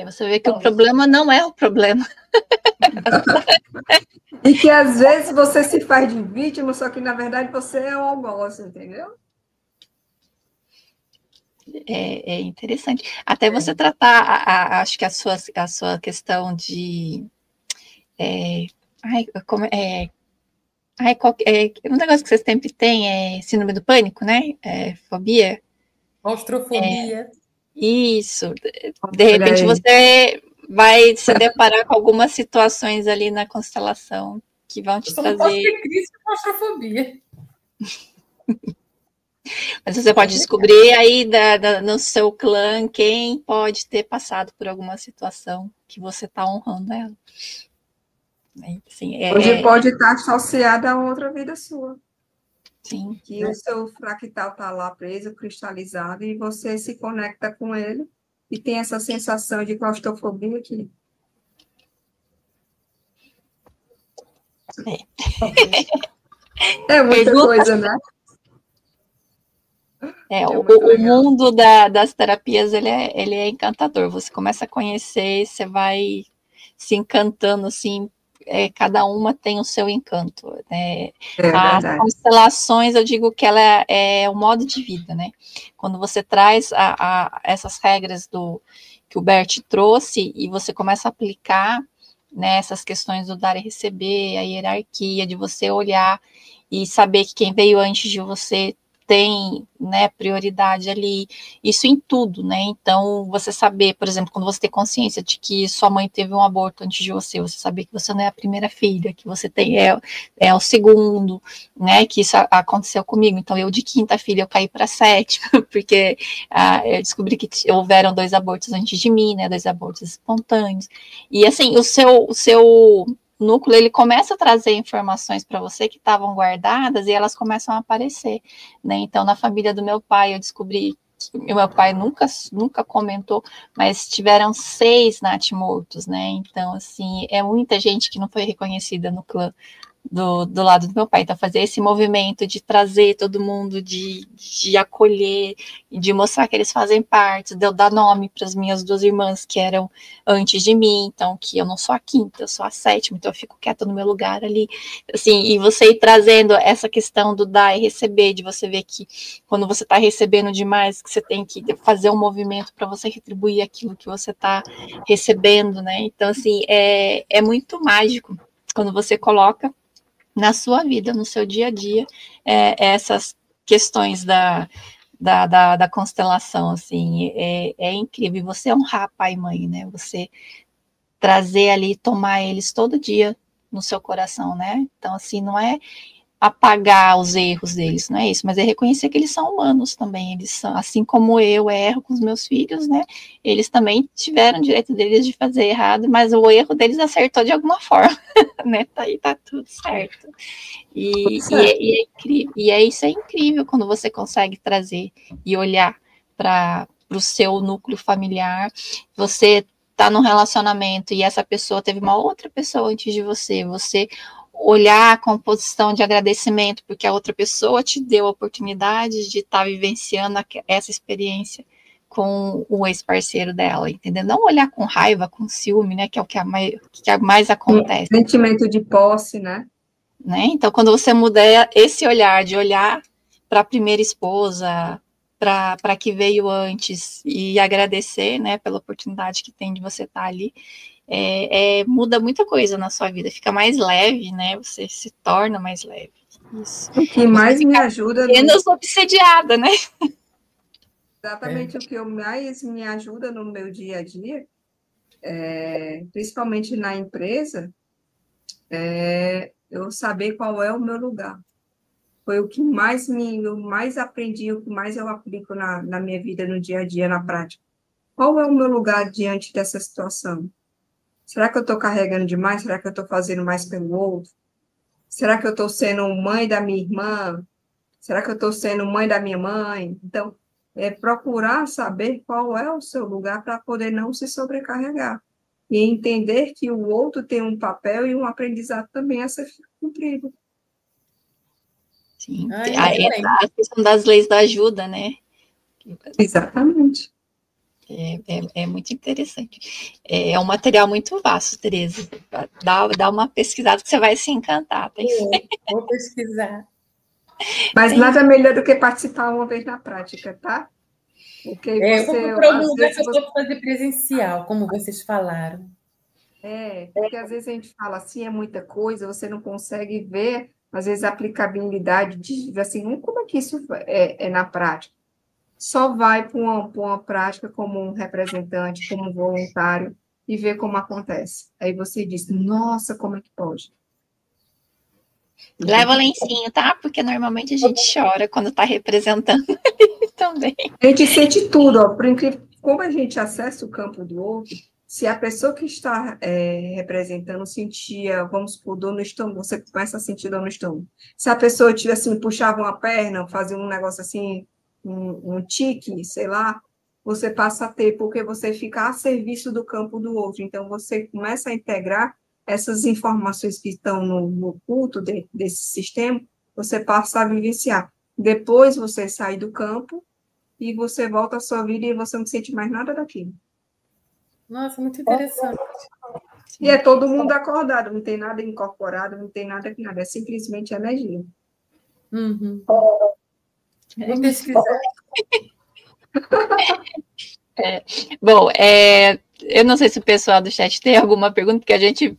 Você vê que o problema não é o problema. E que, às vezes, você se faz de vítima, só que, na verdade, você é o algoz, entendeu? É interessante. Até você tratar, acho que a sua questão de... um negócio que vocês sempre têm é síndrome do pânico, né? Fobia. Claustrofobia. Isso. De repente você vai se deparar com algumas situações ali na constelação que vão te trazer... Eu só não posso ter crise de claustrofobia. Mas você pode descobrir aí no seu clã quem pode ter passado por alguma situação que você está honrando ela. Assim, Hoje pode estar associada a outra vida sua. Sim. Que o seu fractal está lá preso, cristalizado, e você se conecta com ele e tem essa sensação de claustrofobia aqui. É muita coisa, né? O mundo das terapias ele é encantador. Você começa a conhecer, você vai se encantando assim. Cada uma tem o seu encanto. Né? As constelações, eu digo que ela é um modo de vida, né? Quando você traz essas regras que o Bert trouxe e você começa a aplicar, né, essas questões do dar e receber, a hierarquia, de você olhar e saber que quem veio antes de você tem, né, prioridade ali, isso em tudo, né, então você saber, por exemplo, quando você tem consciência de que sua mãe teve um aborto antes de você saber que você não é a primeira filha, que você tem, é o segundo, né, que isso aconteceu comigo, então eu de quinta filha eu caí para sétima, porque eu descobri que houveram 2 abortos antes de mim, né, 2 abortos espontâneos, e assim, o seu núcleo, ele começa a trazer informações para você que estavam guardadas e elas começam a aparecer, né? Então, na família do meu pai, eu descobri que o meu pai nunca comentou, mas tiveram 6 natimortos, né? Então, assim, é muita gente que não foi reconhecida no clã do lado do meu pai. Então, fazer esse movimento de trazer todo mundo, de acolher, de mostrar que eles fazem parte, de eu dar nome para as minhas 2 irmãs que eram antes de mim, então, que eu não sou a quinta, eu sou a sétima, então eu fico quieta no meu lugar ali. Assim, e você ir trazendo essa questão do dar e receber, de você ver que quando você está recebendo demais, que você tem que fazer um movimento para você retribuir aquilo que você está recebendo, né? Então, assim, é muito mágico quando você coloca na sua vida, no seu dia a dia, essas questões da constelação, assim, é incrível. E você honrar pai e mãe, né? Você trazer ali, tomar eles todo dia no seu coração, né? Então, assim, não é apagar os erros deles, não é isso, mas é reconhecer que eles são humanos também, eles são, assim como eu erro com os meus filhos, né, eles também tiveram o direito deles de fazer errado, mas o erro deles acertou de alguma forma, né, tá tudo certo, e é incrível, isso é incrível quando você consegue trazer e olhar para o seu núcleo familiar, você tá num relacionamento e essa pessoa teve uma outra pessoa antes de você olhar a composição de agradecimento, porque a outra pessoa te deu a oportunidade de estar vivenciando essa experiência com o ex-parceiro dela, entendeu? Não olhar com raiva, com ciúme, né, que é o que mais acontece. Sentimento de posse, né? Então, quando você muda esse olhar, de olhar para a primeira esposa, para que veio antes, e agradecer, né, pela oportunidade que tem de você estar ali, muda muita coisa na sua vida, fica mais leve, né? Você se torna mais leve. Isso. O que mais me ajuda... Menos obsediada, né? Exatamente o que mais me ajuda no meu dia a dia, principalmente na empresa, eu saber qual é o meu lugar. Foi o que eu mais aprendi, o que mais eu aplico na minha vida, no dia a dia, na prática. Qual é o meu lugar diante dessa situação? Será que eu estou carregando demais? Será que eu estou fazendo mais pelo outro? Será que eu estou sendo mãe da minha irmã? Será que eu estou sendo mãe da minha mãe? Então, procurar saber qual é o seu lugar para poder não se sobrecarregar. E entender que o outro tem um papel e um aprendizado também a ser cumprido. Sim, a questão das leis da ajuda, né? Exatamente. É muito interessante. É um material muito vasto, Tereza. Dá uma pesquisada que você vai se encantar. Vou pesquisar. Mas nada melhor do que participar uma vez na prática, tá? Porque você, vou promulgar se eu for fazer presencial, como vocês falaram. Porque às vezes a gente fala assim, é muita coisa, você não consegue ver, às vezes, a aplicabilidade de, assim, como é que isso é na prática? Só vai para uma prática como um representante, como um voluntário, e ver como acontece. Aí você diz, nossa, como é que pode? Leva lencinho, tá? Porque normalmente a gente chora quando está representando também. A gente sente tudo, ó, por incrível, como a gente acessa o campo do outro, se a pessoa que está representando sentia, vamos supor, dor no estômago, você começa a sentir dor no estômago. Se a pessoa tivesse assim, puxava uma perna, fazia um negócio assim, um tique, sei lá, você passa a ter, porque você fica a serviço do campo do outro. Então, você começa a integrar essas informações que estão no culto desse sistema, você passa a vivenciar. Depois você sai do campo e você volta à sua vida e você não sente mais nada daquilo. Nossa, muito interessante. E é todo mundo acordado, não tem nada incorporado, não tem nada que nada, é simplesmente energia. Uhum. Vou pesquisar. Bom, eu não sei se o pessoal do chat tem alguma pergunta, porque a gente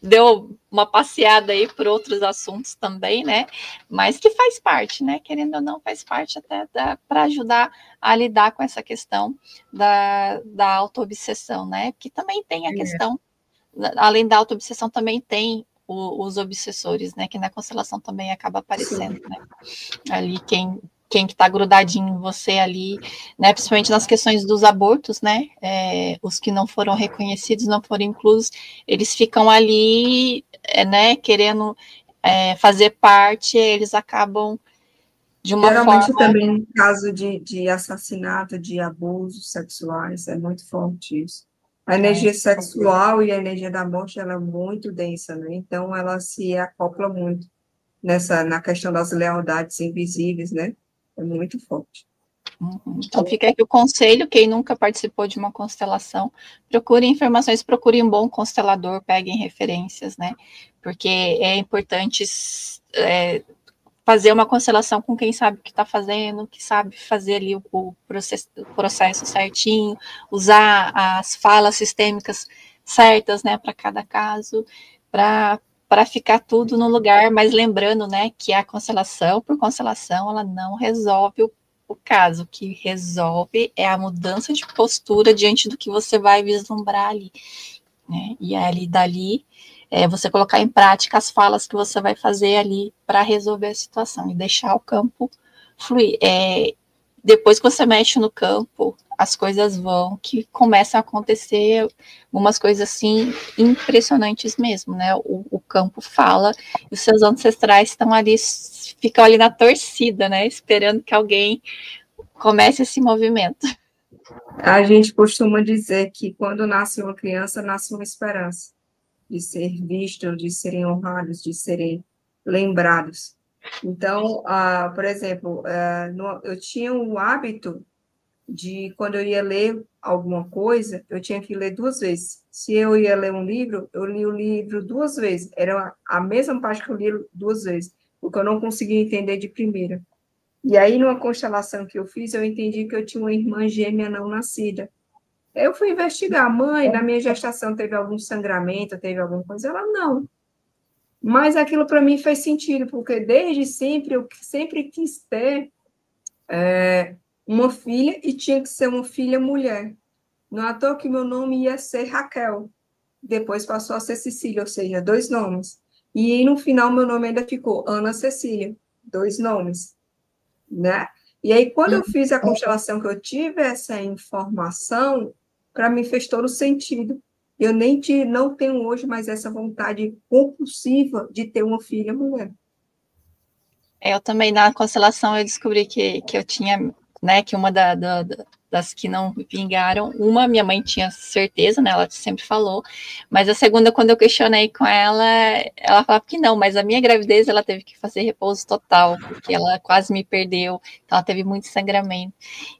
deu uma passeada aí por outros assuntos também, né? Mas que faz parte, né? Querendo ou não, faz parte até para ajudar a lidar com essa questão da auto-obsessão, né? Porque também tem a questão, além da auto-obsessão, também tem os obsessores, né? Que na constelação também acaba aparecendo, né? Ali quem que está grudadinho em você ali, né? Principalmente nas questões dos abortos, né? Os que não foram reconhecidos, não foram inclusos, eles ficam ali, né? Querendo fazer parte, eles acabam de uma Geralmente forma... também em caso de assassinato, de abusos sexuais, é muito forte isso. A energia sexual e a energia da morte, ela é muito densa, né? Então, ela se acopla muito na questão das lealdades invisíveis, né? É muito forte. Então fica aqui o conselho, quem nunca participou de uma constelação, procure informações, procure um bom constelador, peguem referências, né? Porque é importante fazer uma constelação com quem sabe o que está fazendo, que sabe fazer ali o processo certinho, usar as falas sistêmicas certas, né, para cada caso, para ficar tudo no lugar, mas lembrando, né, que a constelação, por constelação, ela não resolve o caso, o que resolve é a mudança de postura diante do que você vai vislumbrar ali, né, e ali dali você colocar em prática as falas que você vai fazer ali para resolver a situação e deixar o campo fluir. Depois que você mexe no campo, as coisas vão, que começam a acontecer umas coisas assim impressionantes mesmo, né? O campo fala e os seus ancestrais estão ali, ficam ali na torcida, né? Esperando que alguém comece esse movimento. A gente costuma dizer que quando nasce uma criança, nasce uma esperança. de ser vistos, de serem honrados, de serem lembrados. Então, por exemplo, eu tinha o hábito de, quando eu ia ler alguma coisa, eu tinha que ler 2 vezes. Se eu ia ler um livro, eu li o livro 2 vezes. Era a mesma parte que eu li 2 vezes, porque eu não conseguia entender de primeira. E aí, numa constelação que eu fiz, eu entendi que eu tinha uma irmã gêmea não nascida. Eu fui investigar, mãe, na minha gestação teve algum sangramento, teve alguma coisa? Ela, não. Mas aquilo para mim fez sentido, porque desde sempre eu sempre quis ter uma filha e tinha que ser uma filha mulher. Não é à toa que meu nome ia ser Raquel, depois passou a ser Cecília, ou seja, 2 nomes. E no final meu nome ainda ficou Ana Cecília, 2 nomes, né? E aí, quando eu fiz a constelação, que eu tive essa informação, para mim fez todo sentido. Eu não tenho hoje mais essa vontade compulsiva de ter uma filha mulher. Eu também, na constelação, eu descobri que eu tinha, né, que uma das que não vingaram, uma minha mãe tinha certeza, né, ela sempre falou, mas a segunda, quando eu questionei com ela falava que não, mas a minha gravidez, ela teve que fazer repouso total, porque ela quase me perdeu, então ela teve muito sangramento,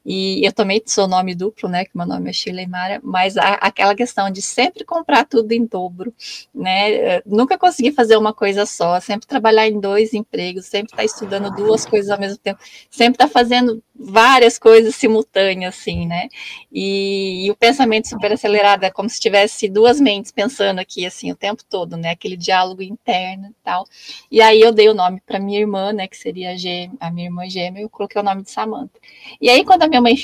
e eu também sou nome duplo, né, que meu nome é Sheila Mara, mas aquela questão de sempre comprar tudo em dobro, né, nunca consegui fazer uma coisa só, sempre trabalhar em 2 empregos, sempre estar estudando 2 coisas ao mesmo tempo, sempre estar fazendo várias coisas simultâneas, assim, né? E o pensamento super acelerado é como se tivesse 2 mentes pensando aqui, assim, o tempo todo, né? Aquele diálogo interno e tal. E aí eu dei o nome para minha irmã, né? Que seria a minha irmã gêmea, eu coloquei o nome de Samantha. E aí, quando a minha mãe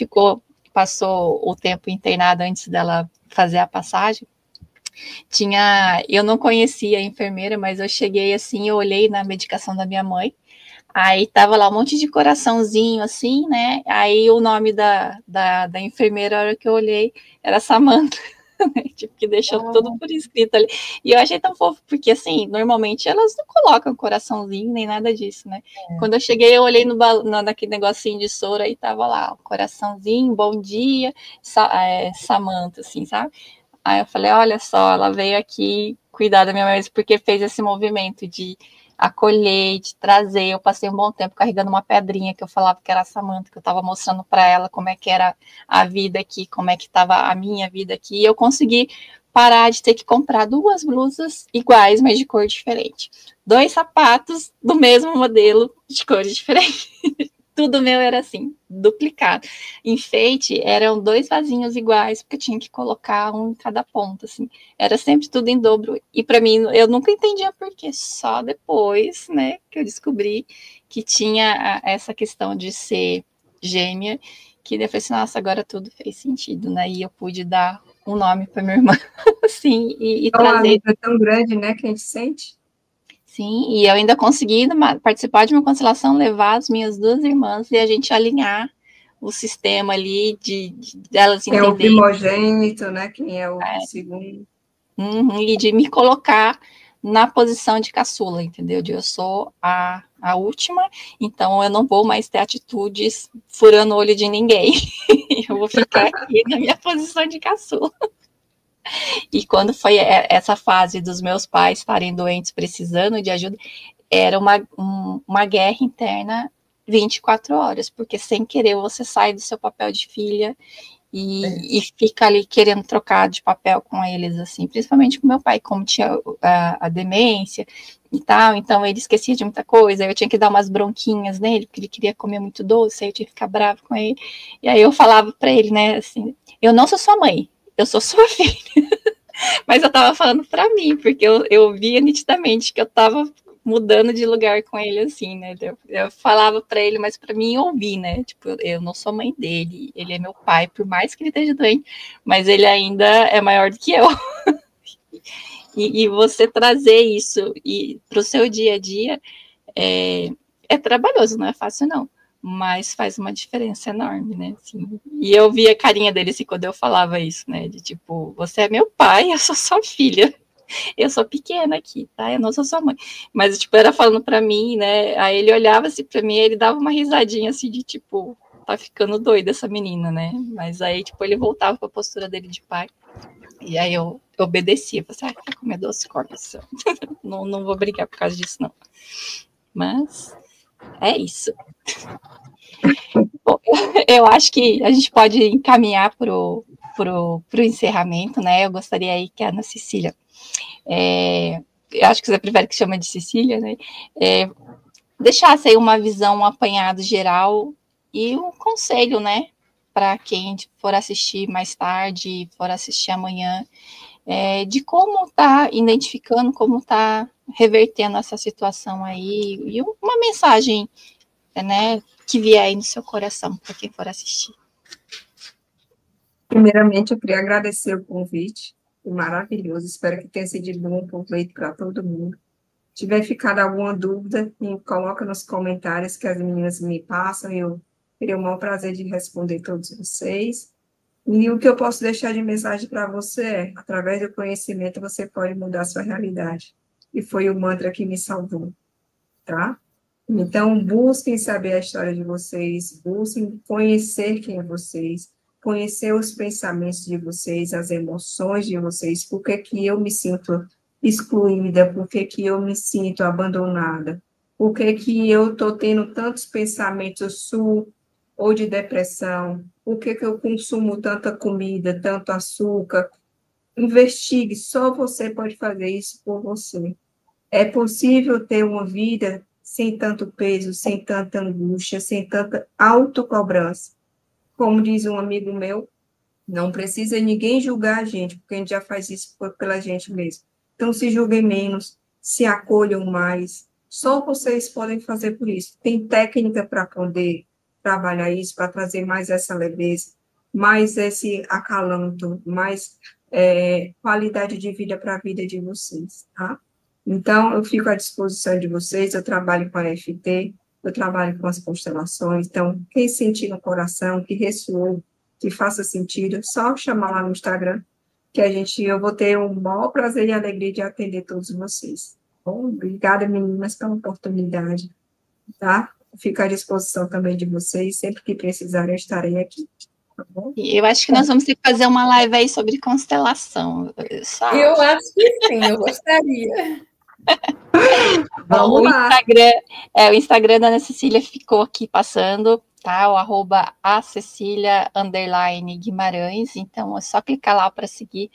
passou o tempo internada antes dela fazer a passagem, eu não conhecia a enfermeira, mas eu cheguei assim, eu olhei na medicação da minha mãe, aí tava lá um monte de coraçãozinho assim, né? Aí o nome da enfermeira, a hora que eu olhei, era Samantha. Tipo, que deixou tudo por escrito ali. E eu achei tão fofo, porque assim, normalmente elas não colocam coraçãozinho nem nada disso, né? Quando eu cheguei, eu olhei naquele negocinho de soro, aí tava lá, coraçãozinho, bom dia, Samantha, assim, sabe? Aí eu falei, olha só, ela veio aqui cuidar da minha mãe porque fez esse movimento de acolher, de trazer. Eu passei um bom tempo carregando uma pedrinha que eu falava que era a Samantha, que eu estava mostrando para ela como é que era a vida aqui, como é que estava a minha vida aqui. E eu consegui parar de ter que comprar 2 blusas iguais, mas de cor diferente. 2 sapatos do mesmo modelo, de cores diferentes. Tudo meu era assim, duplicado. Enfeite eram 2 vasinhos iguais, porque eu tinha que colocar um em cada ponta, assim. Era sempre tudo em dobro. E para mim, eu nunca entendia por quê. Só depois, né, que eu descobri que tinha essa questão de ser gêmea, que depois, assim, nossa, agora tudo fez sentido, né? E eu pude dar um nome para minha irmã, assim, e Então, a trazer. luta é tão grande, né, que a gente sente. Sim, e eu ainda consegui participar de uma constelação, levar as minhas 2 irmãs e a gente alinhar o sistema ali de delas Quem é o entenderem, primogênito, né, quem é o segundo. e de me colocar na posição de caçula, entendeu? De eu sou a última, então eu não vou mais ter atitudes furando o olho de ninguém. Eu vou ficar aqui na minha posição de caçula. E quando foi essa fase dos meus pais estarem doentes, precisando de ajuda, era uma guerra interna 24 horas, porque sem querer você sai do seu papel de filha e fica ali querendo trocar de papel com eles, assim, principalmente com meu pai, como tinha a demência e tal, então ele esquecia de muita coisa, eu tinha que dar umas bronquinhas nele, porque ele queria comer muito doce, aí eu tinha que ficar bravo com ele, e aí eu falava para ele, né, assim, eu não sou sua mãe, eu sou sua filha. Mas eu tava falando pra mim, porque eu via nitidamente que eu tava mudando de lugar com ele, assim, né? Eu falava pra ele, mas pra mim ouvir, né? Tipo, eu não sou mãe dele, ele é meu pai, por mais que ele esteja doente, mas ele ainda é maior do que eu. E você trazer isso pro seu dia a dia é trabalhoso, não é fácil, não. Mas faz uma diferença enorme, né? Assim, e eu via a carinha dele assim, quando eu falava isso, né? De tipo, você é meu pai, eu sou sua filha. Eu sou pequena aqui, tá? Eu não sou sua mãe. Mas, tipo, era falando pra mim, né? Aí ele olhava assim pra mim, ele dava uma risadinha assim de tipo, tá ficando doida essa menina, né? Mas aí, tipo, ele voltava pra postura dele de pai. E aí eu obedeci, eu falei, quer comer doce, come. Não vou brigar por causa disso, não. Mas é isso. Bom, eu acho que a gente pode encaminhar pro encerramento, né? Eu gostaria aí que a Ana Cecília, eu acho que você prefere que chama de Cecília, né? Deixasse aí uma visão, um apanhado geral e um conselho, né? Para quem for assistir mais tarde, for assistir amanhã, de como tá identificando, como tá revertendo essa situação aí, e uma mensagem, né, que vier aí no seu coração para quem for assistir. Primeiramente, eu queria agradecer o convite, foi maravilhoso, espero que tenha sido de bom proveito para todo mundo. Se tiver ficado alguma dúvida, me coloca nos comentários que as meninas me passam, e eu teria o maior prazer de responder todos vocês. E o que eu posso deixar de mensagem para você é, através do conhecimento, você pode mudar a sua realidade. E foi o mantra que me salvou, tá? Então, busquem saber a história de vocês, busquem conhecer quem é vocês, conhecer os pensamentos de vocês, as emoções de vocês, por que que eu me sinto excluída, por que que eu me sinto abandonada, por que que eu estou tendo tantos pensamentos ou de depressão, por que que eu consumo tanta comida, tanto açúcar. Investigue, só você pode fazer isso por você. É possível ter uma vida sem tanto peso, sem tanta angústia, sem tanta autocobrança. Como diz um amigo meu, não precisa ninguém julgar a gente, porque a gente já faz isso pela gente mesmo. Então, se julguem menos, se acolham mais. Só vocês podem fazer por isso. Tem técnica para poder trabalhar isso, para trazer mais essa leveza, mais esse acalanto, mais qualidade de vida para a vida de vocês, tá? Então, eu fico à disposição de vocês, eu trabalho com a FT, eu trabalho com as constelações, então, quem sentir no coração, que ressoou, que faça sentido, é só chamar lá no Instagram, que eu vou ter o maior prazer e alegria de atender todos vocês. Bom, obrigada, meninas, pela oportunidade, tá? Fico à disposição também de vocês, sempre que precisarem, eu estarei aqui. Tá bom? Eu acho que nós vamos ter que fazer uma live aí sobre constelação. Eu acho que sim, eu gostaria. Vamos lá. O Instagram da Ana Cecília ficou aqui passando, tá? O @acecilia_Guimarães. Então é só clicar lá para seguir.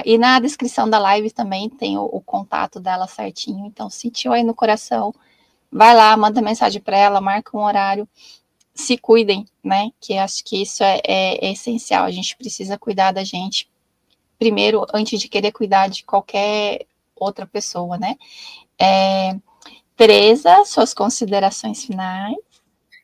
E na descrição da live também tem o contato dela certinho. Então, sentiu aí no coração, vai lá, manda mensagem para ela, marca um horário. Se cuidem, né? Que acho que isso é essencial. A gente precisa cuidar da gente primeiro, antes de querer cuidar de qualquer outra pessoa, né? Tereza, suas considerações finais.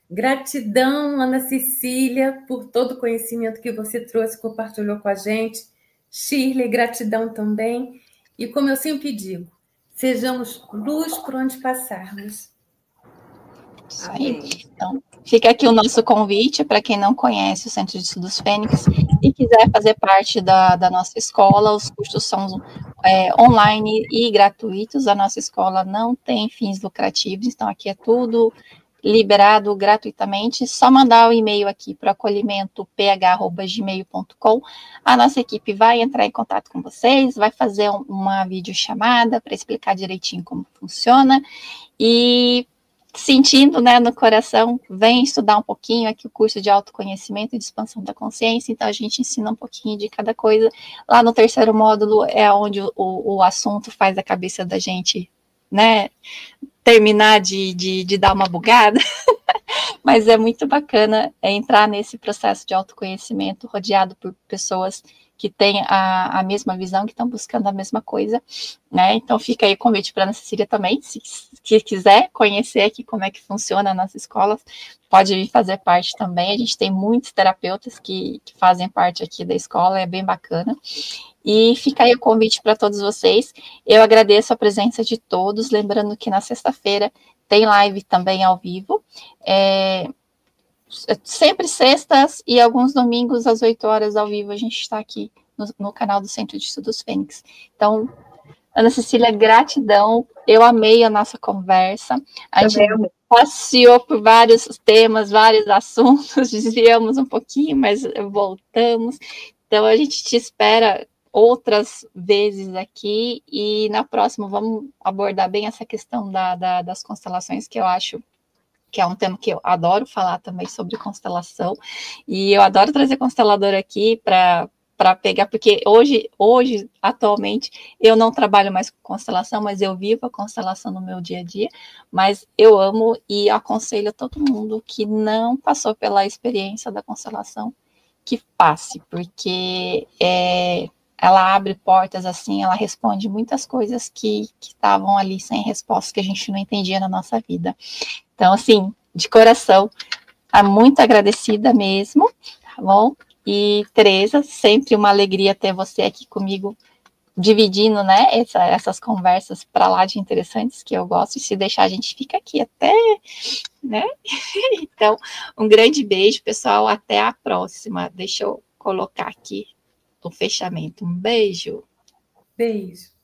Gratidão, Ana Cecília, por todo o conhecimento que você trouxe, compartilhou com a gente. Shirley, gratidão também. E como eu sempre digo, sejamos luz por onde passarmos. Isso aí. Então, fica aqui o nosso convite para quem não conhece o Centro de Estudos Fênix e quiser fazer parte da nossa escola. Os cursos são online e gratuitos. A nossa escola não tem fins lucrativos, então aqui é tudo liberado gratuitamente. Só mandar o e-mail aqui para acolhimentoph@gmail.com. A nossa equipe vai entrar em contato com vocês, vai fazer uma videochamada para explicar direitinho como funciona e sentindo, né, no coração, vem estudar um pouquinho aqui o curso de autoconhecimento e de expansão da consciência, então a gente ensina um pouquinho de cada coisa. Lá no terceiro módulo é onde o assunto faz a cabeça da gente, né, terminar de dar uma bugada, mas é muito bacana entrar nesse processo de autoconhecimento rodeado por pessoas que têm a mesma visão, que estão buscando a mesma coisa, né? Então fica aí o convite para a Ana Cecília também, se quiser conhecer aqui como é que funciona a nossa escola, pode vir fazer parte também. A gente tem muitos terapeutas que fazem parte aqui da escola, é bem bacana. E fica aí o convite para todos vocês. Eu agradeço a presença de todos, lembrando que na sexta-feira tem live também ao vivo, sempre sextas e alguns domingos às 8 horas ao vivo a gente está aqui no canal do Centro de Estudos Fênix. Então, Ana Cecília, gratidão, eu amei a nossa conversa, a gente passeou por vários temas, vários assuntos, desviamos um pouquinho, mas voltamos, então a gente te espera outras vezes aqui, e na próxima vamos abordar bem essa questão das constelações, que eu acho que é um tema que eu adoro falar também sobre constelação, e eu adoro trazer constelador aqui para pegar, porque hoje, atualmente, eu não trabalho mais com constelação, mas eu vivo a constelação no meu dia a dia, mas eu amo e aconselho a todo mundo que não passou pela experiência da constelação, que passe, porque ela abre portas assim, ela responde muitas coisas que estavam ali sem resposta, que a gente não entendia na nossa vida. Então, assim, de coração, muito agradecida mesmo, tá bom? E, Tereza, sempre uma alegria ter você aqui comigo, dividindo, né, essas conversas para lá de interessantes que eu gosto, e se deixar a gente fica aqui até, né? Então, um grande beijo, pessoal, até a próxima. Deixa eu colocar aqui o fechamento. Um beijo. Beijo.